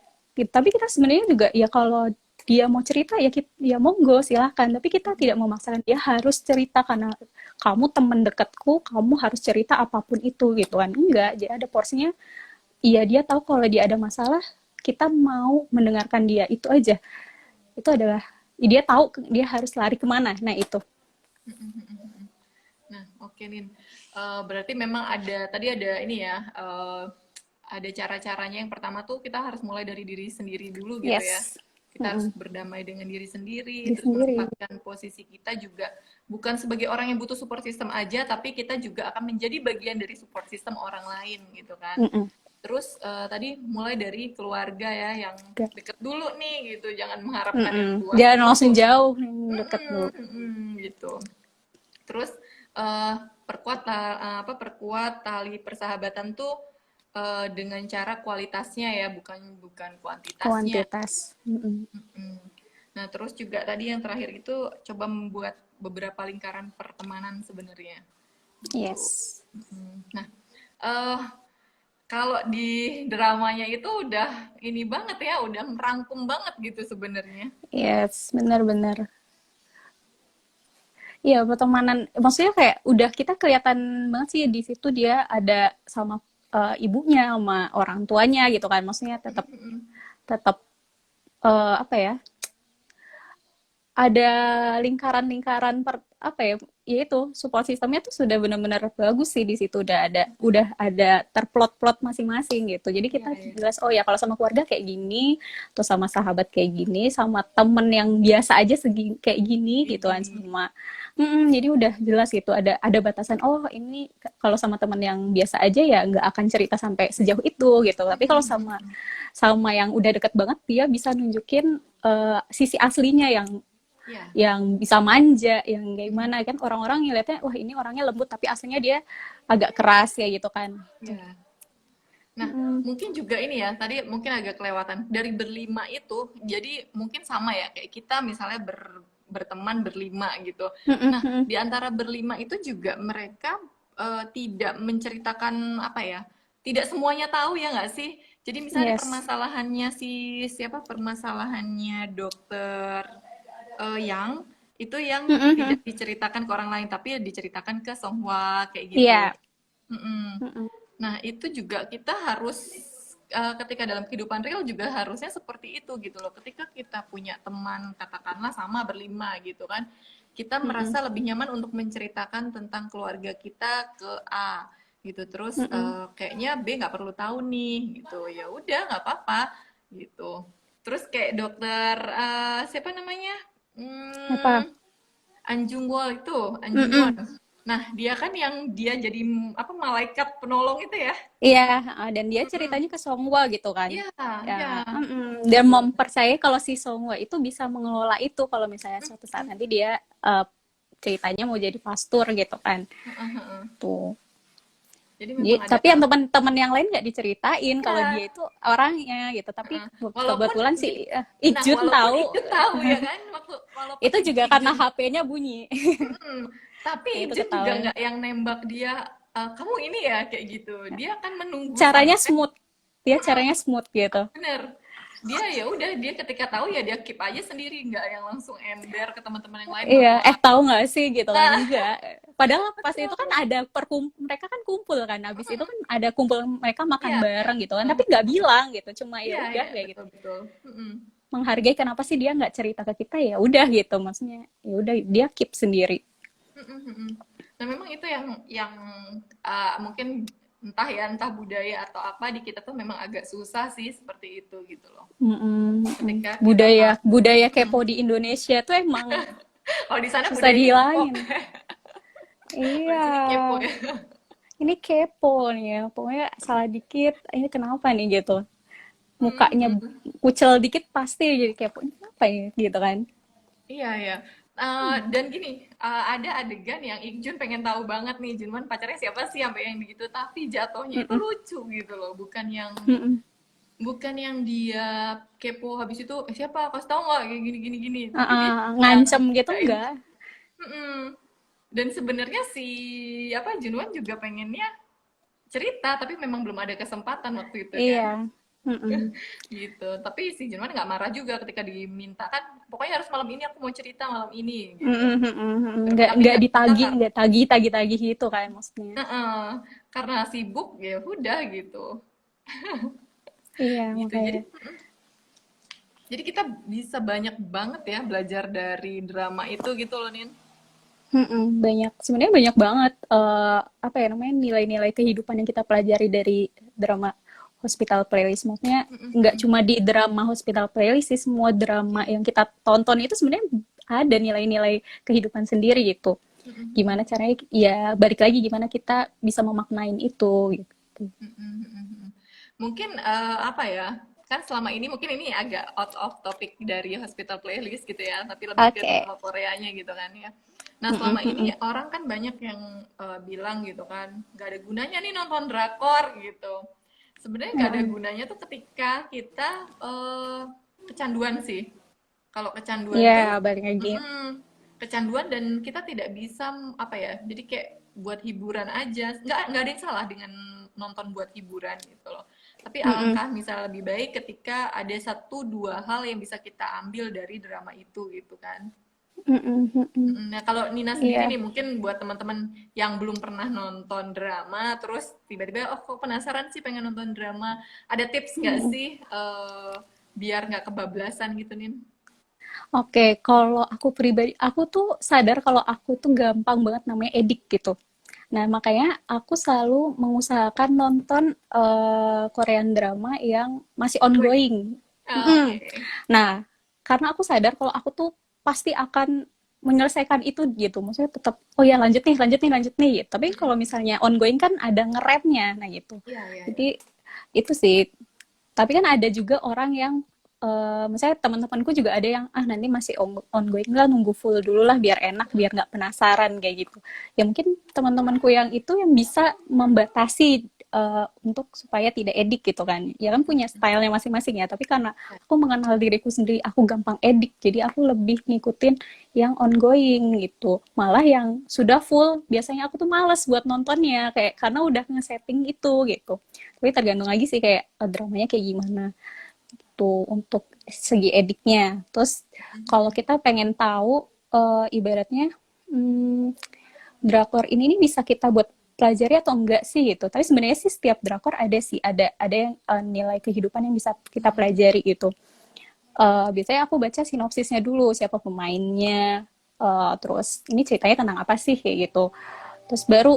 tapi kita sebenarnya juga ya kalau dia mau cerita ya monggo silahkan. Tapi kita tidak memaksakan dia harus cerita karena kamu teman dekatku, kamu harus cerita apapun itu gitu kan. Enggak, jadi ada porsinya. Iya dia tahu kalau dia ada masalah, kita mau mendengarkan dia itu aja. Itu adalah dia tahu dia harus lari kemana. Nah itu. Nah, oke Nin. Berarti memang ada tadi ada ini ya, ada cara-caranya. Yang pertama tuh kita harus mulai dari diri sendiri dulu gitu ya. Yes. Kita harus berdamai dengan diri sendiri, Diri terus sendiri. menempatkan posisi kita juga bukan sebagai orang yang butuh support system aja, tapi kita juga akan menjadi bagian dari support system orang lain gitu kan. Terus tadi mulai dari keluarga ya, yang deket dulu nih gitu, jangan mengharapkan yang luas Jangan dulu. langsung jauh, deket dulu. Gitu. Terus perkuat tali persahabatan tuh dengan cara kualitasnya ya, bukan kuantitasnya. Kuantitas. Nah, terus juga tadi yang terakhir itu coba membuat beberapa lingkaran pertemanan sebenarnya. Yes. Nah, kalau di dramanya itu udah ini banget ya, udah merangkum banget gitu sebenarnya. Yes, benar-benar. Iya, pertemanan, maksudnya kayak udah kita kelihatan banget sih di situ dia ada sama ibunya, sama orang tuanya gitu kan. Maksudnya tetap tetap apa ya? Ada lingkaran-lingkaran apa ya? Ya itu support sistemnya tuh sudah benar-benar bagus sih di situ udah ada terplot-plot masing-masing gitu. Jadi kita jelas oh ya kalau sama keluarga kayak gini, terus sama sahabat kayak gini, sama temen yang biasa aja kayak gini gitu kan sama jadi udah jelas gitu ada batasan oh ini kalau sama temen yang biasa aja ya nggak akan cerita sampai sejauh itu gitu. Tapi kalau sama yang udah deket banget dia bisa nunjukin sisi aslinya yang bisa manja, yang gimana kan orang-orang ngeliatnya wah ini orangnya lembut tapi aslinya dia agak keras ya gitu kan. Yeah. Nah, mungkin juga ini ya, tadi mungkin agak kelewatan. Dari berlima itu, jadi mungkin sama ya, kayak kita misalnya berteman berlima gitu. Nah, di antara berlima itu juga mereka tidak menceritakan apa ya, tidak semuanya tahu ya nggak sih? Jadi misalnya permasalahannya permasalahannya dokter yang itu yang tidak diceritakan ke orang lain, tapi diceritakan ke Songhwa kayak gitu. Iya. Nah, itu juga kita harus ketika dalam kehidupan real juga harusnya seperti itu gitu loh. Ketika kita punya teman katakanlah sama berlima gitu kan, kita merasa lebih nyaman untuk menceritakan tentang keluarga kita ke A gitu. Terus kayaknya B nggak perlu tahu nih gitu. Ya udah nggak apa-apa gitu. Terus kayak dokter siapa namanya? Apa? Anjungwon itu, Anjungwon. Nah, dia kan yang dia jadi apa malaikat penolong itu ya? Iya, dan dia ceritanya ke Songhwa gitu kan. Iya, iya. Ya, dan mempercayai kalau si Songhwa itu bisa mengelola itu kalau misalnya suatu saat nanti dia ceritanya mau jadi pastor gitu kan. Tuh. Jadi memang tapi yang teman-teman yang lain nggak diceritain kalau dia itu orangnya gitu. Tapi kebetulan sih Ikjun tahu. Ikjun tahu ya kan itu juga karena HP-nya bunyi. Tapi Ikjun juga nggak yang nembak dia kamu ini ya kayak gitu. Dia kan menunggu caranya smooth. Dia caranya smooth gitu. Bener. Dia ya udah dia ketika tahu ya dia keep aja sendiri, nggak yang langsung ember ke teman-teman yang lain. Iya, tahu nggak sih gitu kan enggak. Padahal pas itu kan ada mereka kan kumpul kan. Habis itu kan ada kumpul mereka makan bareng gitu kan. Tapi nggak bilang gitu. Cuma ya udah kayak gitu. Betul. Menghargai kenapa sih dia nggak cerita ke kita ya udah gitu maksudnya. Ya udah dia keep sendiri. Nah, memang itu yang mungkin entah budaya atau apa di kita tuh memang agak susah sih seperti itu gitu loh. Budaya kepo di Indonesia tuh emang kalau di sana susah dihilangin. Iya. Kepo ya. Ini kepo nih ya, pokoknya salah dikit, ini kenapa nih gitu. Mukanya kucel dikit pasti jadi kepo, ini kenapa ya gitu kan. Iya, ya. Dan gini, ada adegan yang Ikjun pengen tahu banget nih Junwon pacarnya siapa sih sampai yang begitu, tapi jatuhnya itu lucu gitu loh, bukan yang dia kepo habis itu siapa kasih tahu nggak kayak gini. Ngancem gitu enggak. Dan sebenarnya si Junwon juga pengennya cerita tapi memang belum ada kesempatan waktu itu kan. Iya. Gitu. Tapi si Junwon nggak marah juga ketika diminta kan pokoknya harus malam ini aku mau cerita malam ini gitu. Nggak ditagih gitu kan maksudnya. Karena sibuk ya udah gitu. Iya gitu. Makanya. Jadi kita bisa banyak banget ya belajar dari drama itu gitu loh Nin. Sebenarnya banyak banget apa ya namanya nilai-nilai kehidupan yang kita pelajari dari drama Hospital Playlist. Maksudnya nggak Mm-mm. cuma di drama Hospital Playlist sih, semua drama yang kita tonton itu sebenarnya ada nilai-nilai kehidupan sendiri gitu. Mm-mm. Gimana caranya, ya balik lagi gimana kita bisa memaknain itu gitu. Mm-mm. Mm-mm. Mungkin apa ya? Kan selama ini mungkin ini agak out of topic dari Hospital Playlist gitu ya, tapi lebih ke Oke. drama Koreanya gitu kan ya. Nah, Mm-mm, selama ini mm-mm. orang kan banyak yang bilang gitu kan, nggak ada gunanya nih nonton drakor gitu. Sebenarnya nggak ada Mm-mm. gunanya tuh ketika kita kecanduan sih. Kalau kecanduan tuh, Ya, balik lagi. kecanduan dan kita tidak bisa apa ya, jadi kayak buat hiburan aja. Nggak ada yang salah dengan nonton buat hiburan gitu loh. Tapi Mm-mm. alangkah misalnya lebih baik ketika ada satu dua hal yang bisa kita ambil dari drama itu gitu kan. Mm-mm, mm-mm. Nah, kalau Nina sendiri Iya. nih, mungkin buat teman-teman yang belum pernah nonton drama, terus tiba-tiba, oh kok penasaran sih pengen nonton drama, ada tips nggak Mm-mm. sih biar nggak kebablasan gitu, Nin? Oke, kalau aku pribadi, aku tuh sadar kalau aku tuh gampang banget namanya edik gitu. Nah, makanya aku selalu mengusahakan nonton Korean drama yang masih Ongoing. ongoing. Ah, oke. Mm-mm. Nah, karena aku sadar kalau aku tuh pasti akan menyelesaikan itu gitu. Maksudnya tetap, oh ya lanjut nih, lanjut nih, lanjut nih. Tapi kalau misalnya ongoing kan ada ngeremnya, nah gitu. Iya, iya, iya. Jadi itu sih. Tapi kan ada juga orang yang misalnya teman-temanku juga ada yang nanti masih ongoing lah, nunggu full dulu lah biar enak, biar nggak penasaran kayak gitu. Ya mungkin teman-temanku yang itu yang bisa membatasi untuk supaya tidak edik gitu kan. Ya kan punya stylenya masing-masing ya. Tapi karena aku mengenal diriku sendiri, aku gampang edik. Jadi aku lebih ngikutin yang ongoing gitu. Malah yang sudah full, biasanya aku tuh males buat nontonnya kayak karena udah nge-setting itu gitu. Tapi tergantung lagi sih kayak dramanya kayak gimana tuh untuk segi ediknya. Terus kalau kita pengen tahu ibaratnya hmm, drakor ini nih bisa kita buat pelajari atau enggak sih gitu. Tapi sebenarnya sih setiap drakor ada sih ada yang nilai kehidupan yang bisa kita pelajari gitu. Biasanya aku baca sinopsisnya dulu, siapa pemainnya, terus ini ceritanya tentang apa sih kayak gitu. Terus baru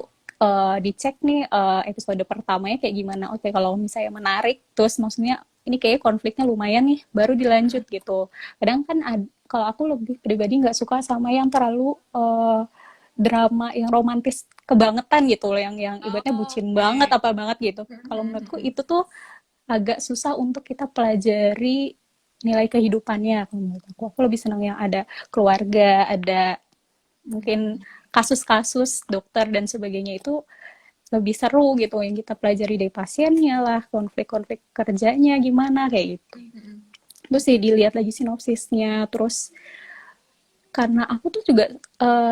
dicek nih episode pertamanya kayak gimana. Oke, kalau misalnya menarik, terus maksudnya ini kayak konfliknya lumayan nih, baru dilanjut gitu. Kadang kan kalau aku lebih pribadi nggak suka sama yang terlalu drama yang romantis kebangetan gitu loh, yang ibaratnya bucin banget Oke. apa banget gitu. Kalau menurutku itu tuh agak susah untuk kita pelajari nilai kehidupannya. Kalau menurut aku lebih senang yang ada keluarga, ada mungkin kasus-kasus dokter dan sebagainya itu lebih seru gitu yang kita pelajari dari pasiennya lah, konflik-konflik kerjanya gimana kayak gitu. Terus sih dilihat lagi sinopsisnya, terus karena aku tuh juga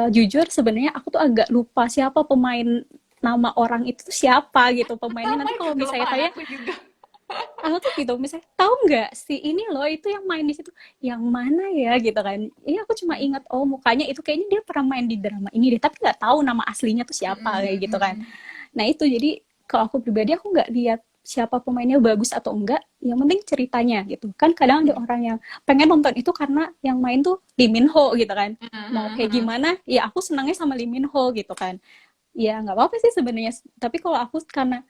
jujur sebenarnya aku tuh agak lupa siapa pemain, nama orang itu tuh siapa gitu pemainnya. Sama Nanti itu kalau misalnya kelupaan tanya aku juga. aku tuh gitu misalnya tahu nggak si ini loh itu yang main di situ yang mana ya gitu kan, iya aku cuma ingat oh mukanya itu kayaknya dia pernah main di drama ini deh tapi nggak tahu nama aslinya tuh siapa kayak gitu kan. Nah itu jadi kalau aku pribadi aku nggak lihat siapa pemainnya bagus atau enggak, yang penting ceritanya gitu kan. Kadang ada orang yang pengen nonton itu karena yang main tuh Lee Min Ho gitu kan, mau kayak gimana ya aku senangnya sama Lee Min Ho gitu kan. Ya nggak apa-apa sih sebenarnya, tapi kalau aku karena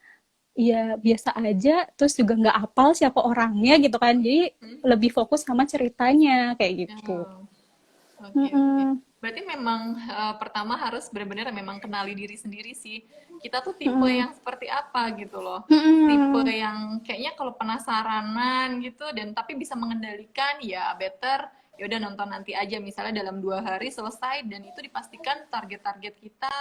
ya biasa aja, terus juga nggak apal siapa orangnya gitu kan. Jadi lebih fokus sama ceritanya kayak gitu. Oh, oke, oke. Mm-mm. Berarti memang pertama harus benar-benar memang kenali diri sendiri sih. Kita tuh tipe Mm-mm. yang seperti apa gitu loh. Tipe Mm-mm. yang kayaknya kalau penasaranan gitu dan tapi bisa mengendalikan ya better ya udah nonton nanti aja misalnya dalam 2 hari selesai dan itu dipastikan target-target kita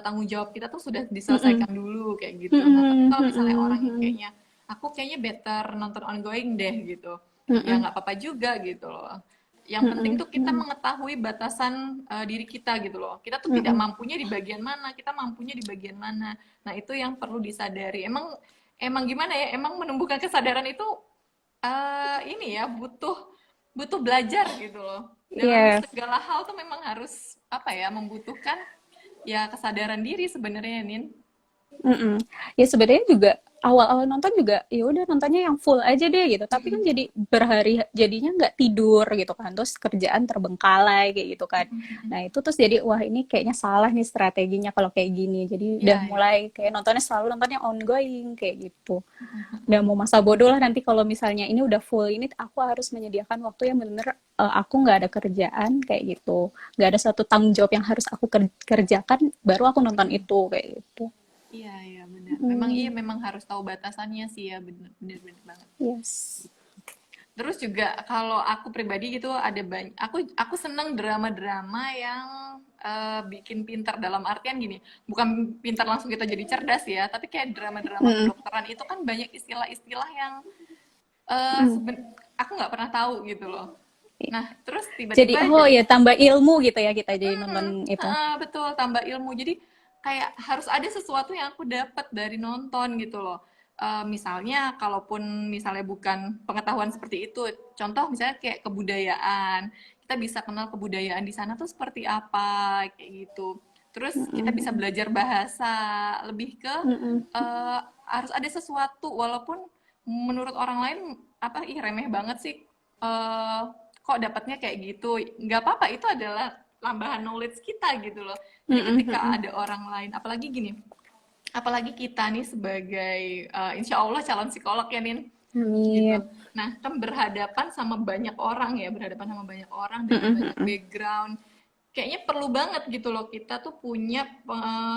tanggung jawab kita tuh sudah Mm-mm. diselesaikan dulu kayak gitu. Nah tapi Mm-mm. kalau misalnya orang yang Mm-mm. kayaknya aku kayaknya better nonton ongoing deh gitu ya Mm-mm. nggak apa-apa juga gitu loh. Yang penting Mm-mm. tuh kita mengetahui batasan diri kita gitu loh. Kita tuh tidak Mm-mm. mampunya di bagian mana, kita mampunya di bagian mana. Nah, itu yang perlu disadari. Emang emang gimana ya? Emang menumbuhkan kesadaran itu ini ya butuh butuh belajar gitu loh. Dalam Iya. segala hal tuh memang harus apa ya, membutuhkan ya kesadaran diri sebenarnya, Nin. Mm-mm. Ya sebenarnya juga awal-awal nonton juga ya udah nontonnya yang full aja deh gitu, tapi kan jadi berhari jadinya nggak tidur gitu kan, terus kerjaan terbengkalai kayak gitu kan. Nah itu terus jadi wah ini kayaknya salah nih strateginya kalau kayak gini, jadi udah Iya, iya. mulai kayak nontonnya selalu nontonnya ongoing kayak gitu. Udah mau masa bodoh lah nanti kalau misalnya ini udah full ini aku harus menyediakan waktu yang bener-bener aku nggak ada kerjaan kayak gitu, nggak ada satu tanggung jawab yang harus aku kerjakan baru aku nonton itu kayak gitu. Iya, iya benar. Memang iya, Hmm, memang harus tahu batasannya sih ya, benar, benar, benar banget. yes. Terus juga kalau aku pribadi gitu ada banyak, aku seneng drama-drama yang bikin pintar dalam artian gini, bukan pintar langsung kita jadi cerdas ya, tapi kayak drama-drama Mm, kedokteran itu kan banyak istilah-istilah yang mm. aku nggak pernah tahu gitu loh. Nah, terus Jadi tiba-tiba oh jadi ya tambah ilmu gitu ya kita jadi nonton itu. betul, tambah ilmu. Jadi kayak harus ada sesuatu yang aku dapat dari nonton gitu loh. Misalnya, kalaupun misalnya bukan pengetahuan seperti itu, contoh misalnya kayak kebudayaan, kita bisa kenal kebudayaan di sana tuh seperti apa, kayak gitu. Terus kita bisa Mm-mm. belajar bahasa, lebih ke Mm-mm. harus ada sesuatu, walaupun menurut orang lain apa, ih remeh banget sih, eh, kok dapatnya kayak gitu, nggak apa-apa, itu adalah tambahan knowledge kita gitu loh. Jadi Mm-mm. ketika Mm-mm. ada orang lain, apalagi gini, apalagi kita nih sebagai insya Allah calon psikolog ya Nin, gitu. Amin. Nah kan berhadapan sama banyak orang ya, berhadapan sama banyak orang dengan Mm-mm. banyak Mm-mm. background, kayaknya perlu banget gitu loh kita tuh punya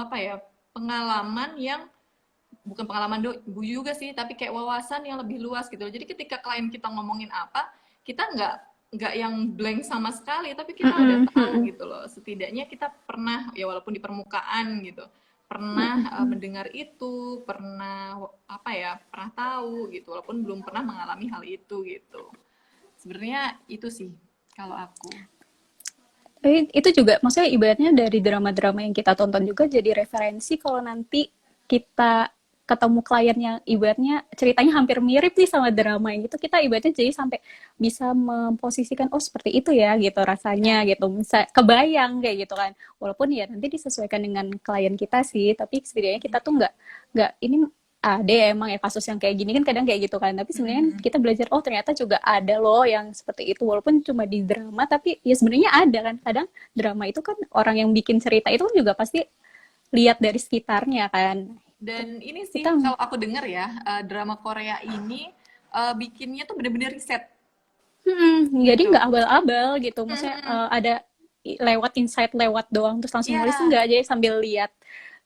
apa ya, pengalaman yang bukan pengalaman juga sih, tapi kayak wawasan yang lebih luas gitu. Jadi ketika klien kita ngomongin apa, kita nggak yang blank sama sekali, tapi kita udah Mm-mm. tahu Mm-mm. gitu loh. Setidaknya kita pernah ya walaupun di permukaan gitu, pernah Mm-mm. mendengar itu, pernah apa ya, pernah tahu gitu, walaupun belum pernah mengalami hal itu gitu. Sebenarnya itu sih kalau aku. Tapi itu juga maksudnya ibaratnya dari drama-drama yang kita tonton juga jadi referensi kalau nanti kita ketemu klien yang ibaratnya ceritanya hampir mirip nih sama drama yang gitu, kita ibaratnya jadi sampai bisa memposisikan oh seperti itu ya gitu rasanya Ya, gitu, bisa kebayang kayak gitu kan, walaupun ya nanti disesuaikan dengan klien kita sih, tapi setidaknya kita tuh nggak ini ada ya emang ya kasus yang kayak gini kan kadang kayak gitu kan, tapi sebenarnya kita belajar oh ternyata juga ada loh yang seperti itu walaupun cuma di drama, tapi ya sebenarnya ada kan kadang drama itu kan orang yang bikin cerita itu kan juga pasti lihat dari sekitarnya kan itu dan ini kita sih kalau aku dengar ya, drama Korea ini bikinnya tuh bener-bener riset jadi gitu. nggak abal-abal gitu maksudnya ada lewat insight lewat doang terus langsung nulis Iya, enggak aja sambil lihat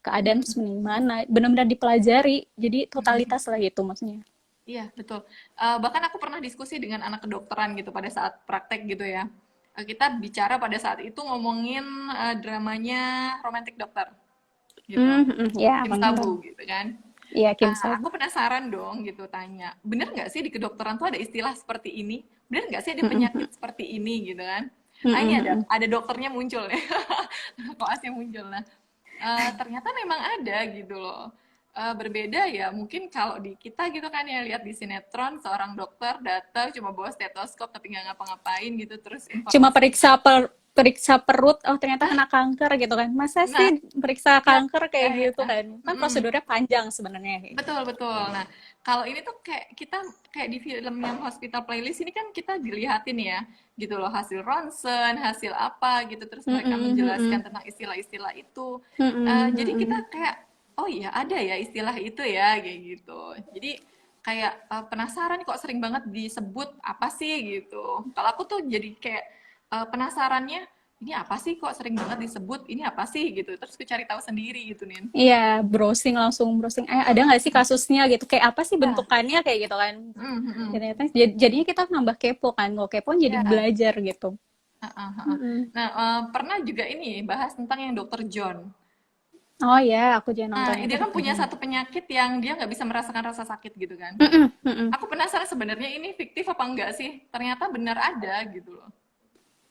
keadaan terus gimana benar-benar dipelajari jadi totalitas lah gitu maksudnya. iya betul. Bahkan aku pernah diskusi dengan anak kedokteran gitu pada saat praktek gitu ya. Kita bicara pada saat itu ngomongin dramanya Romantic Doctor gitu. Ya Kim benar. Sabu gitu kan. Iya Kim Sabu. Aku penasaran dong gitu tanya, bener nggak sih di kedokteran tuh ada istilah seperti ini? Bener nggak sih ada penyakit seperti ini gitu kan? Ah ini ada dokternya muncul ya, koasnya muncul. Nah ternyata memang ada gitu loh. Berbeda ya mungkin kalau di kita gitu kan ya, lihat di sinetron seorang dokter datang cuma bawa stetoskop tapi nggak ngapa-ngapain gitu, terus Cuma informasi. periksa perut, oh ternyata kena kanker gitu kan. Masa Nah sih periksa ya, kanker ya, kayak gitu ya. kan? Kan prosedurnya panjang sebenarnya kayak Betul, gitu. betul. Nah, kalau ini tuh kayak kita kayak di film yang Hospital Playlist ini kan kita dilihatin ya, gitu loh, hasil ronsen, hasil apa gitu, terus mereka menjelaskan tentang istilah-istilah itu. Jadi kita kayak, oh iya ada ya istilah itu ya, kayak gitu. Jadi kayak penasaran kok sering banget disebut apa sih gitu. Kalau aku tuh jadi kayak penasarannya, ini apa sih kok sering banget disebut, ini apa sih gitu. Terus aku cari tahu sendiri gitu, Nin. Iya, browsing langsung browsing. Ada nggak sih kasusnya gitu? Kayak apa sih Ya, bentukannya kayak gitu kan? mm, mm, mm. Ternyata jadinya kita nambah kepo kan. Kalau kepo jadi Ya, belajar gitu. heeh, heeh. Mm-mm. Nah, pernah juga ini bahas tentang yang Dokter John. Oh ya, aku jangan Nah, nonton itu. dia kan punya satu penyakit yang dia nggak bisa merasakan rasa sakit gitu kan. Mm-mm, mm-mm, Aku penasaran sebenarnya ini fiktif apa enggak sih? Ternyata benar ada gitu loh.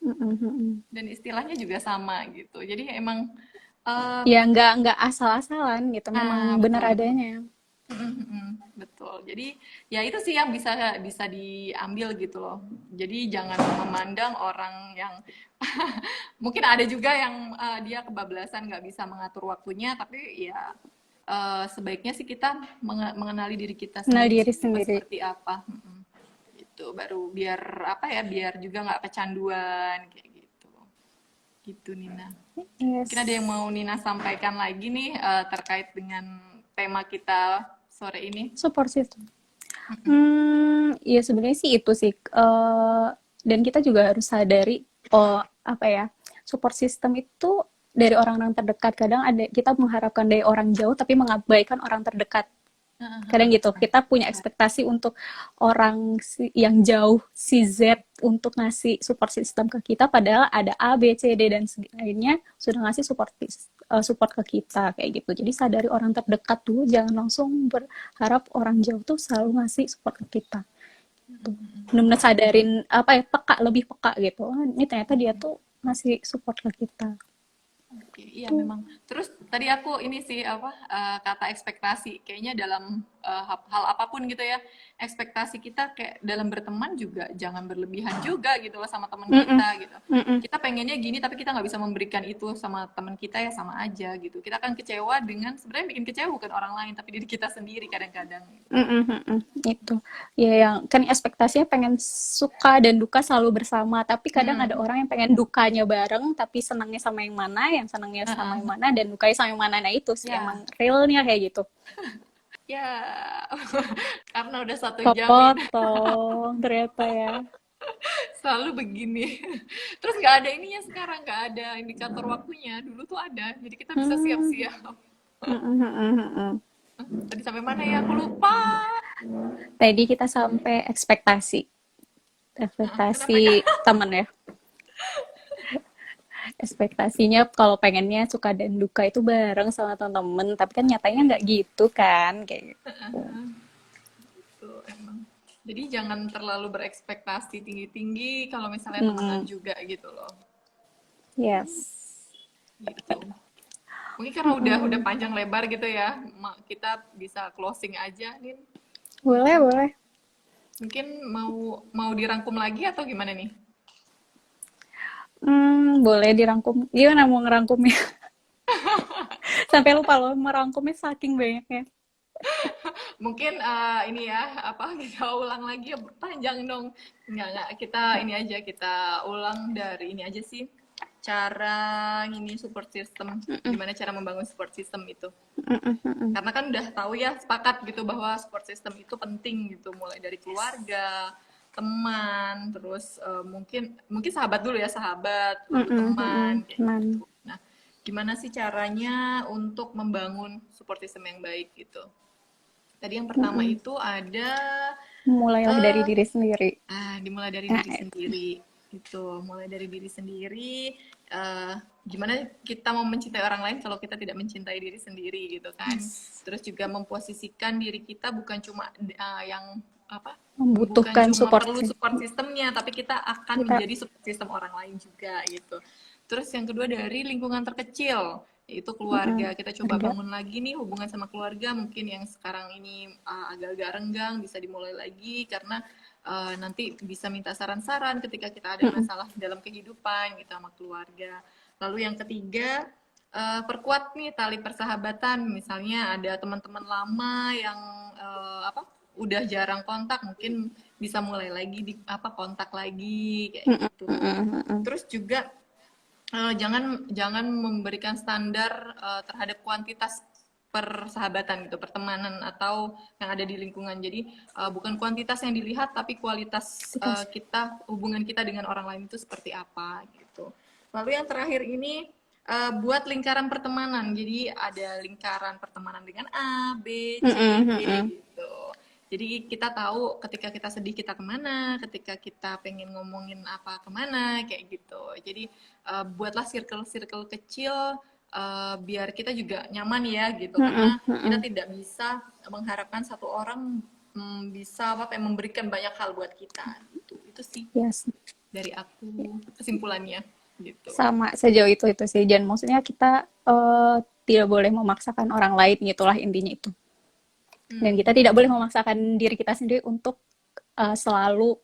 mm-mm, mm-mm. Dan istilahnya juga sama gitu. Jadi emang eh Ya nggak asal-asalan gitu. Memang benar betul betul. adanya. Mm, mm, mm, betul. Jadi ya itu sih yang bisa bisa diambil gitu loh. Jadi jangan memandang orang yang mungkin ada juga yang dia kebablasan nggak bisa mengatur waktunya, tapi ya sebaiknya sih kita mengenali diri kita Kenal sendiri diri juga sendiri. seperti apa. Gitu baru biar apa ya, biar juga nggak kecanduan kayak gitu. Gitu Nina. Mungkin ada yang Yes. mau Nina sampaikan lagi nih terkait dengan tema kita sore ini. Support system. Ya sebenarnya sih itu sih. Dan kita juga harus sadari, oh apa ya, support system itu dari orang-orang terdekat. Kadang ada kita mengharapkan dari orang jauh, tapi mengabaikan orang terdekat. Kadang gitu, kita punya ekspektasi untuk orang yang jauh, si Z, untuk ngasih support system ke kita, padahal ada A, B, C, D, dan lainnya sudah ngasih support ke kita, kayak gitu. Jadi sadari orang terdekat dulu, jangan langsung berharap orang jauh tuh selalu ngasih support ke kita. Benar-benar sadarin, apa ya, peka, lebih peka gitu. Oh, ini ternyata dia tuh ngasih support ke kita. Oke, iya Tuh. memang. Terus tadi aku ini sih apa kata ekspektasi. Kayaknya dalam hal apapun gitu ya, ekspektasi kita kayak dalam berteman juga jangan berlebihan juga gitu loh sama teman Mm-mm. kita gitu. Mm-mm. Kita pengennya gini tapi kita nggak bisa memberikan itu sama teman kita, ya sama aja gitu. Kita akan kecewa dengan sebenarnya bikin kecewa bukan orang lain tapi diri kita sendiri kadang-kadang gitu. Mhm mhm, itu. Ya yang kan ekspektasinya pengen suka dan duka selalu bersama, tapi kadang ada Hmm. orang yang pengen dukanya bareng, tapi senangnya sama yang mana, yang senangnya sama yang mana, dan dukanya sama yang mana. Nah itu sih Ya, emang realnya kayak gitu. ya, karena udah 1 jam ini. Kepotong ternyata ya. Selalu begini. Terus nggak ada ininya sekarang, nggak ada indikator waktunya. Dulu tuh ada, jadi kita bisa Hmm. siap-siap. Mhm mhm mhm. Tadi sampai mana ya? Aku lupa. Tadi kita sampai ekspektasi. Kenapa ya? Ekspektasi temen ya. Ekspektasinya kalau pengennya suka dan duka itu bareng sama temen-temen, tapi kan nyatanya nggak gitu kan, kayak gitu. Tuh, emang. Jadi jangan terlalu berekspektasi tinggi-tinggi kalau misalnya temenan Mm-mm. juga gitu loh. Yes. Gitu. Mungkin karena udah panjang lebar gitu ya, kita bisa closing aja nih. Boleh, boleh. Mungkin mau mau dirangkum lagi atau gimana nih? Boleh dirangkum. Gimana mau ngerangkumnya? Sampai lupa loh merangkumnya saking banyaknya. Mungkin ini ya apa kita ulang lagi ya, panjang dong. Enggak, kita ini aja, kita ulang dari ini aja sih, cara ini support system, gimana cara membangun support system itu. Karena kan udah tahu ya, sepakat gitu bahwa support system itu penting gitu, mulai dari keluarga, teman, terus mungkin mungkin sahabat dulu ya, sahabat, lalu teman kayak Teman. gitu. Nah, gimana sih caranya untuk membangun support system yang baik gitu? Tadi yang pertama itu ada Mulailah dari eh diri sendiri. dimulai dari Nah, diri sendiri. Itu, mulai dari diri sendiri. eh Gimana kita mau mencintai orang lain kalau kita tidak mencintai diri sendiri gitu kan? yes. Terus juga memposisikan diri kita bukan cuma yang apa? Bukan Membutuhkan cuma support perlu support sistemnya, tapi kita akan kita. menjadi support sistem orang lain juga gitu. Terus yang kedua dari lingkungan terkecil, yaitu keluarga. Kita coba Harga. bangun lagi nih hubungan sama keluarga, mungkin yang sekarang ini agak-agak renggang bisa dimulai lagi karena nanti bisa minta saran-saran ketika kita ada masalah dalam kehidupan gitu sama keluarga. Lalu yang ketiga, perkuat nih tali persahabatan. Misalnya ada teman-teman lama yang apa udah jarang kontak, mungkin bisa mulai lagi di apa kontak lagi kayak gitu. Terus juga jangan jangan memberikan standar terhadap kuantitas persahabatan gitu, pertemanan atau yang ada di lingkungan. Jadi bukan kuantitas yang dilihat tapi kualitas kita, hubungan kita dengan orang lain itu seperti apa gitu. Lalu yang terakhir ini buat lingkaran pertemanan. Jadi ada lingkaran pertemanan dengan A, B, C, D gitu. Jadi kita tahu ketika kita sedih kita kemana, ketika kita pengen ngomongin apa kemana, kayak gitu. Jadi buatlah circle-circle kecil biar kita juga nyaman ya gitu. Karena kita tidak bisa mengharapkan satu orang bisa apa yang memberikan banyak hal buat kita. Gitu. Itu sih Yes. dari aku kesimpulannya gitu. Sama sejauh itu sih. Dan maksudnya kita tidak boleh memaksakan orang lain, gitulah intinya itu. Dan kita tidak boleh memaksakan diri kita sendiri untuk selalu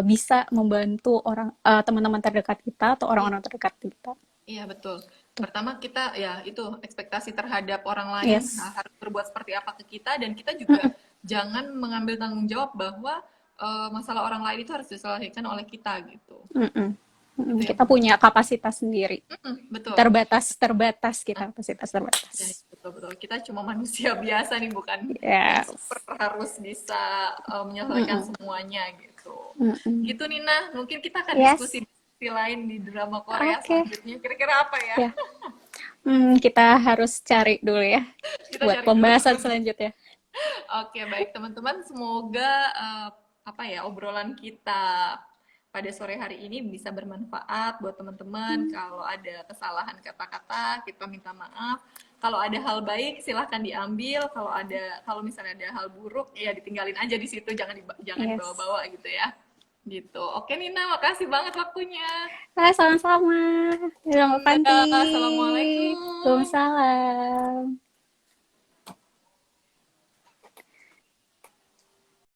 bisa membantu orang teman-teman terdekat kita atau orang-orang terdekat kita. Iya betul. Pertama kita ya itu ekspektasi terhadap orang lain Yes. harus berbuat seperti apa ke kita, dan kita juga Mm-mm. jangan mengambil tanggung jawab bahwa masalah orang lain itu harus diselesaikan oleh kita gitu. Mm-mm. Mm-mm. Itu yang Kita pertama. punya kapasitas sendiri. Betul. Terbatas Nah, kita, kapasitas ya, terbatas. betul betul. Kita cuma manusia biasa nih, bukan yang super Yes. harus bisa menyelesaikan Mm-mm. semuanya gitu. Mm-mm. Gitu Nina, mungkin kita akan Yes. diskusi lain di drama Korea Oke. selanjutnya. Kira-kira apa ya? Ya. Kita harus cari dulu ya Kita buat cari dulu. pembahasan selanjutnya. Oke, baik teman-teman, semoga apa ya obrolan kita pada sore hari ini bisa bermanfaat buat teman-teman. Kalau ada kesalahan kata-kata, kita minta maaf. Kalau ada hal baik, silahkan diambil. Kalau misalnya ada hal buruk, ya ditinggalin aja di situ, jangan Yes. dibawa-bawa gitu ya. Gitu. Oke Nina, makasih banget waktunya. Sama-sama. Terima Dadah, kasih. assalamualaikum. Waalaikumsalam.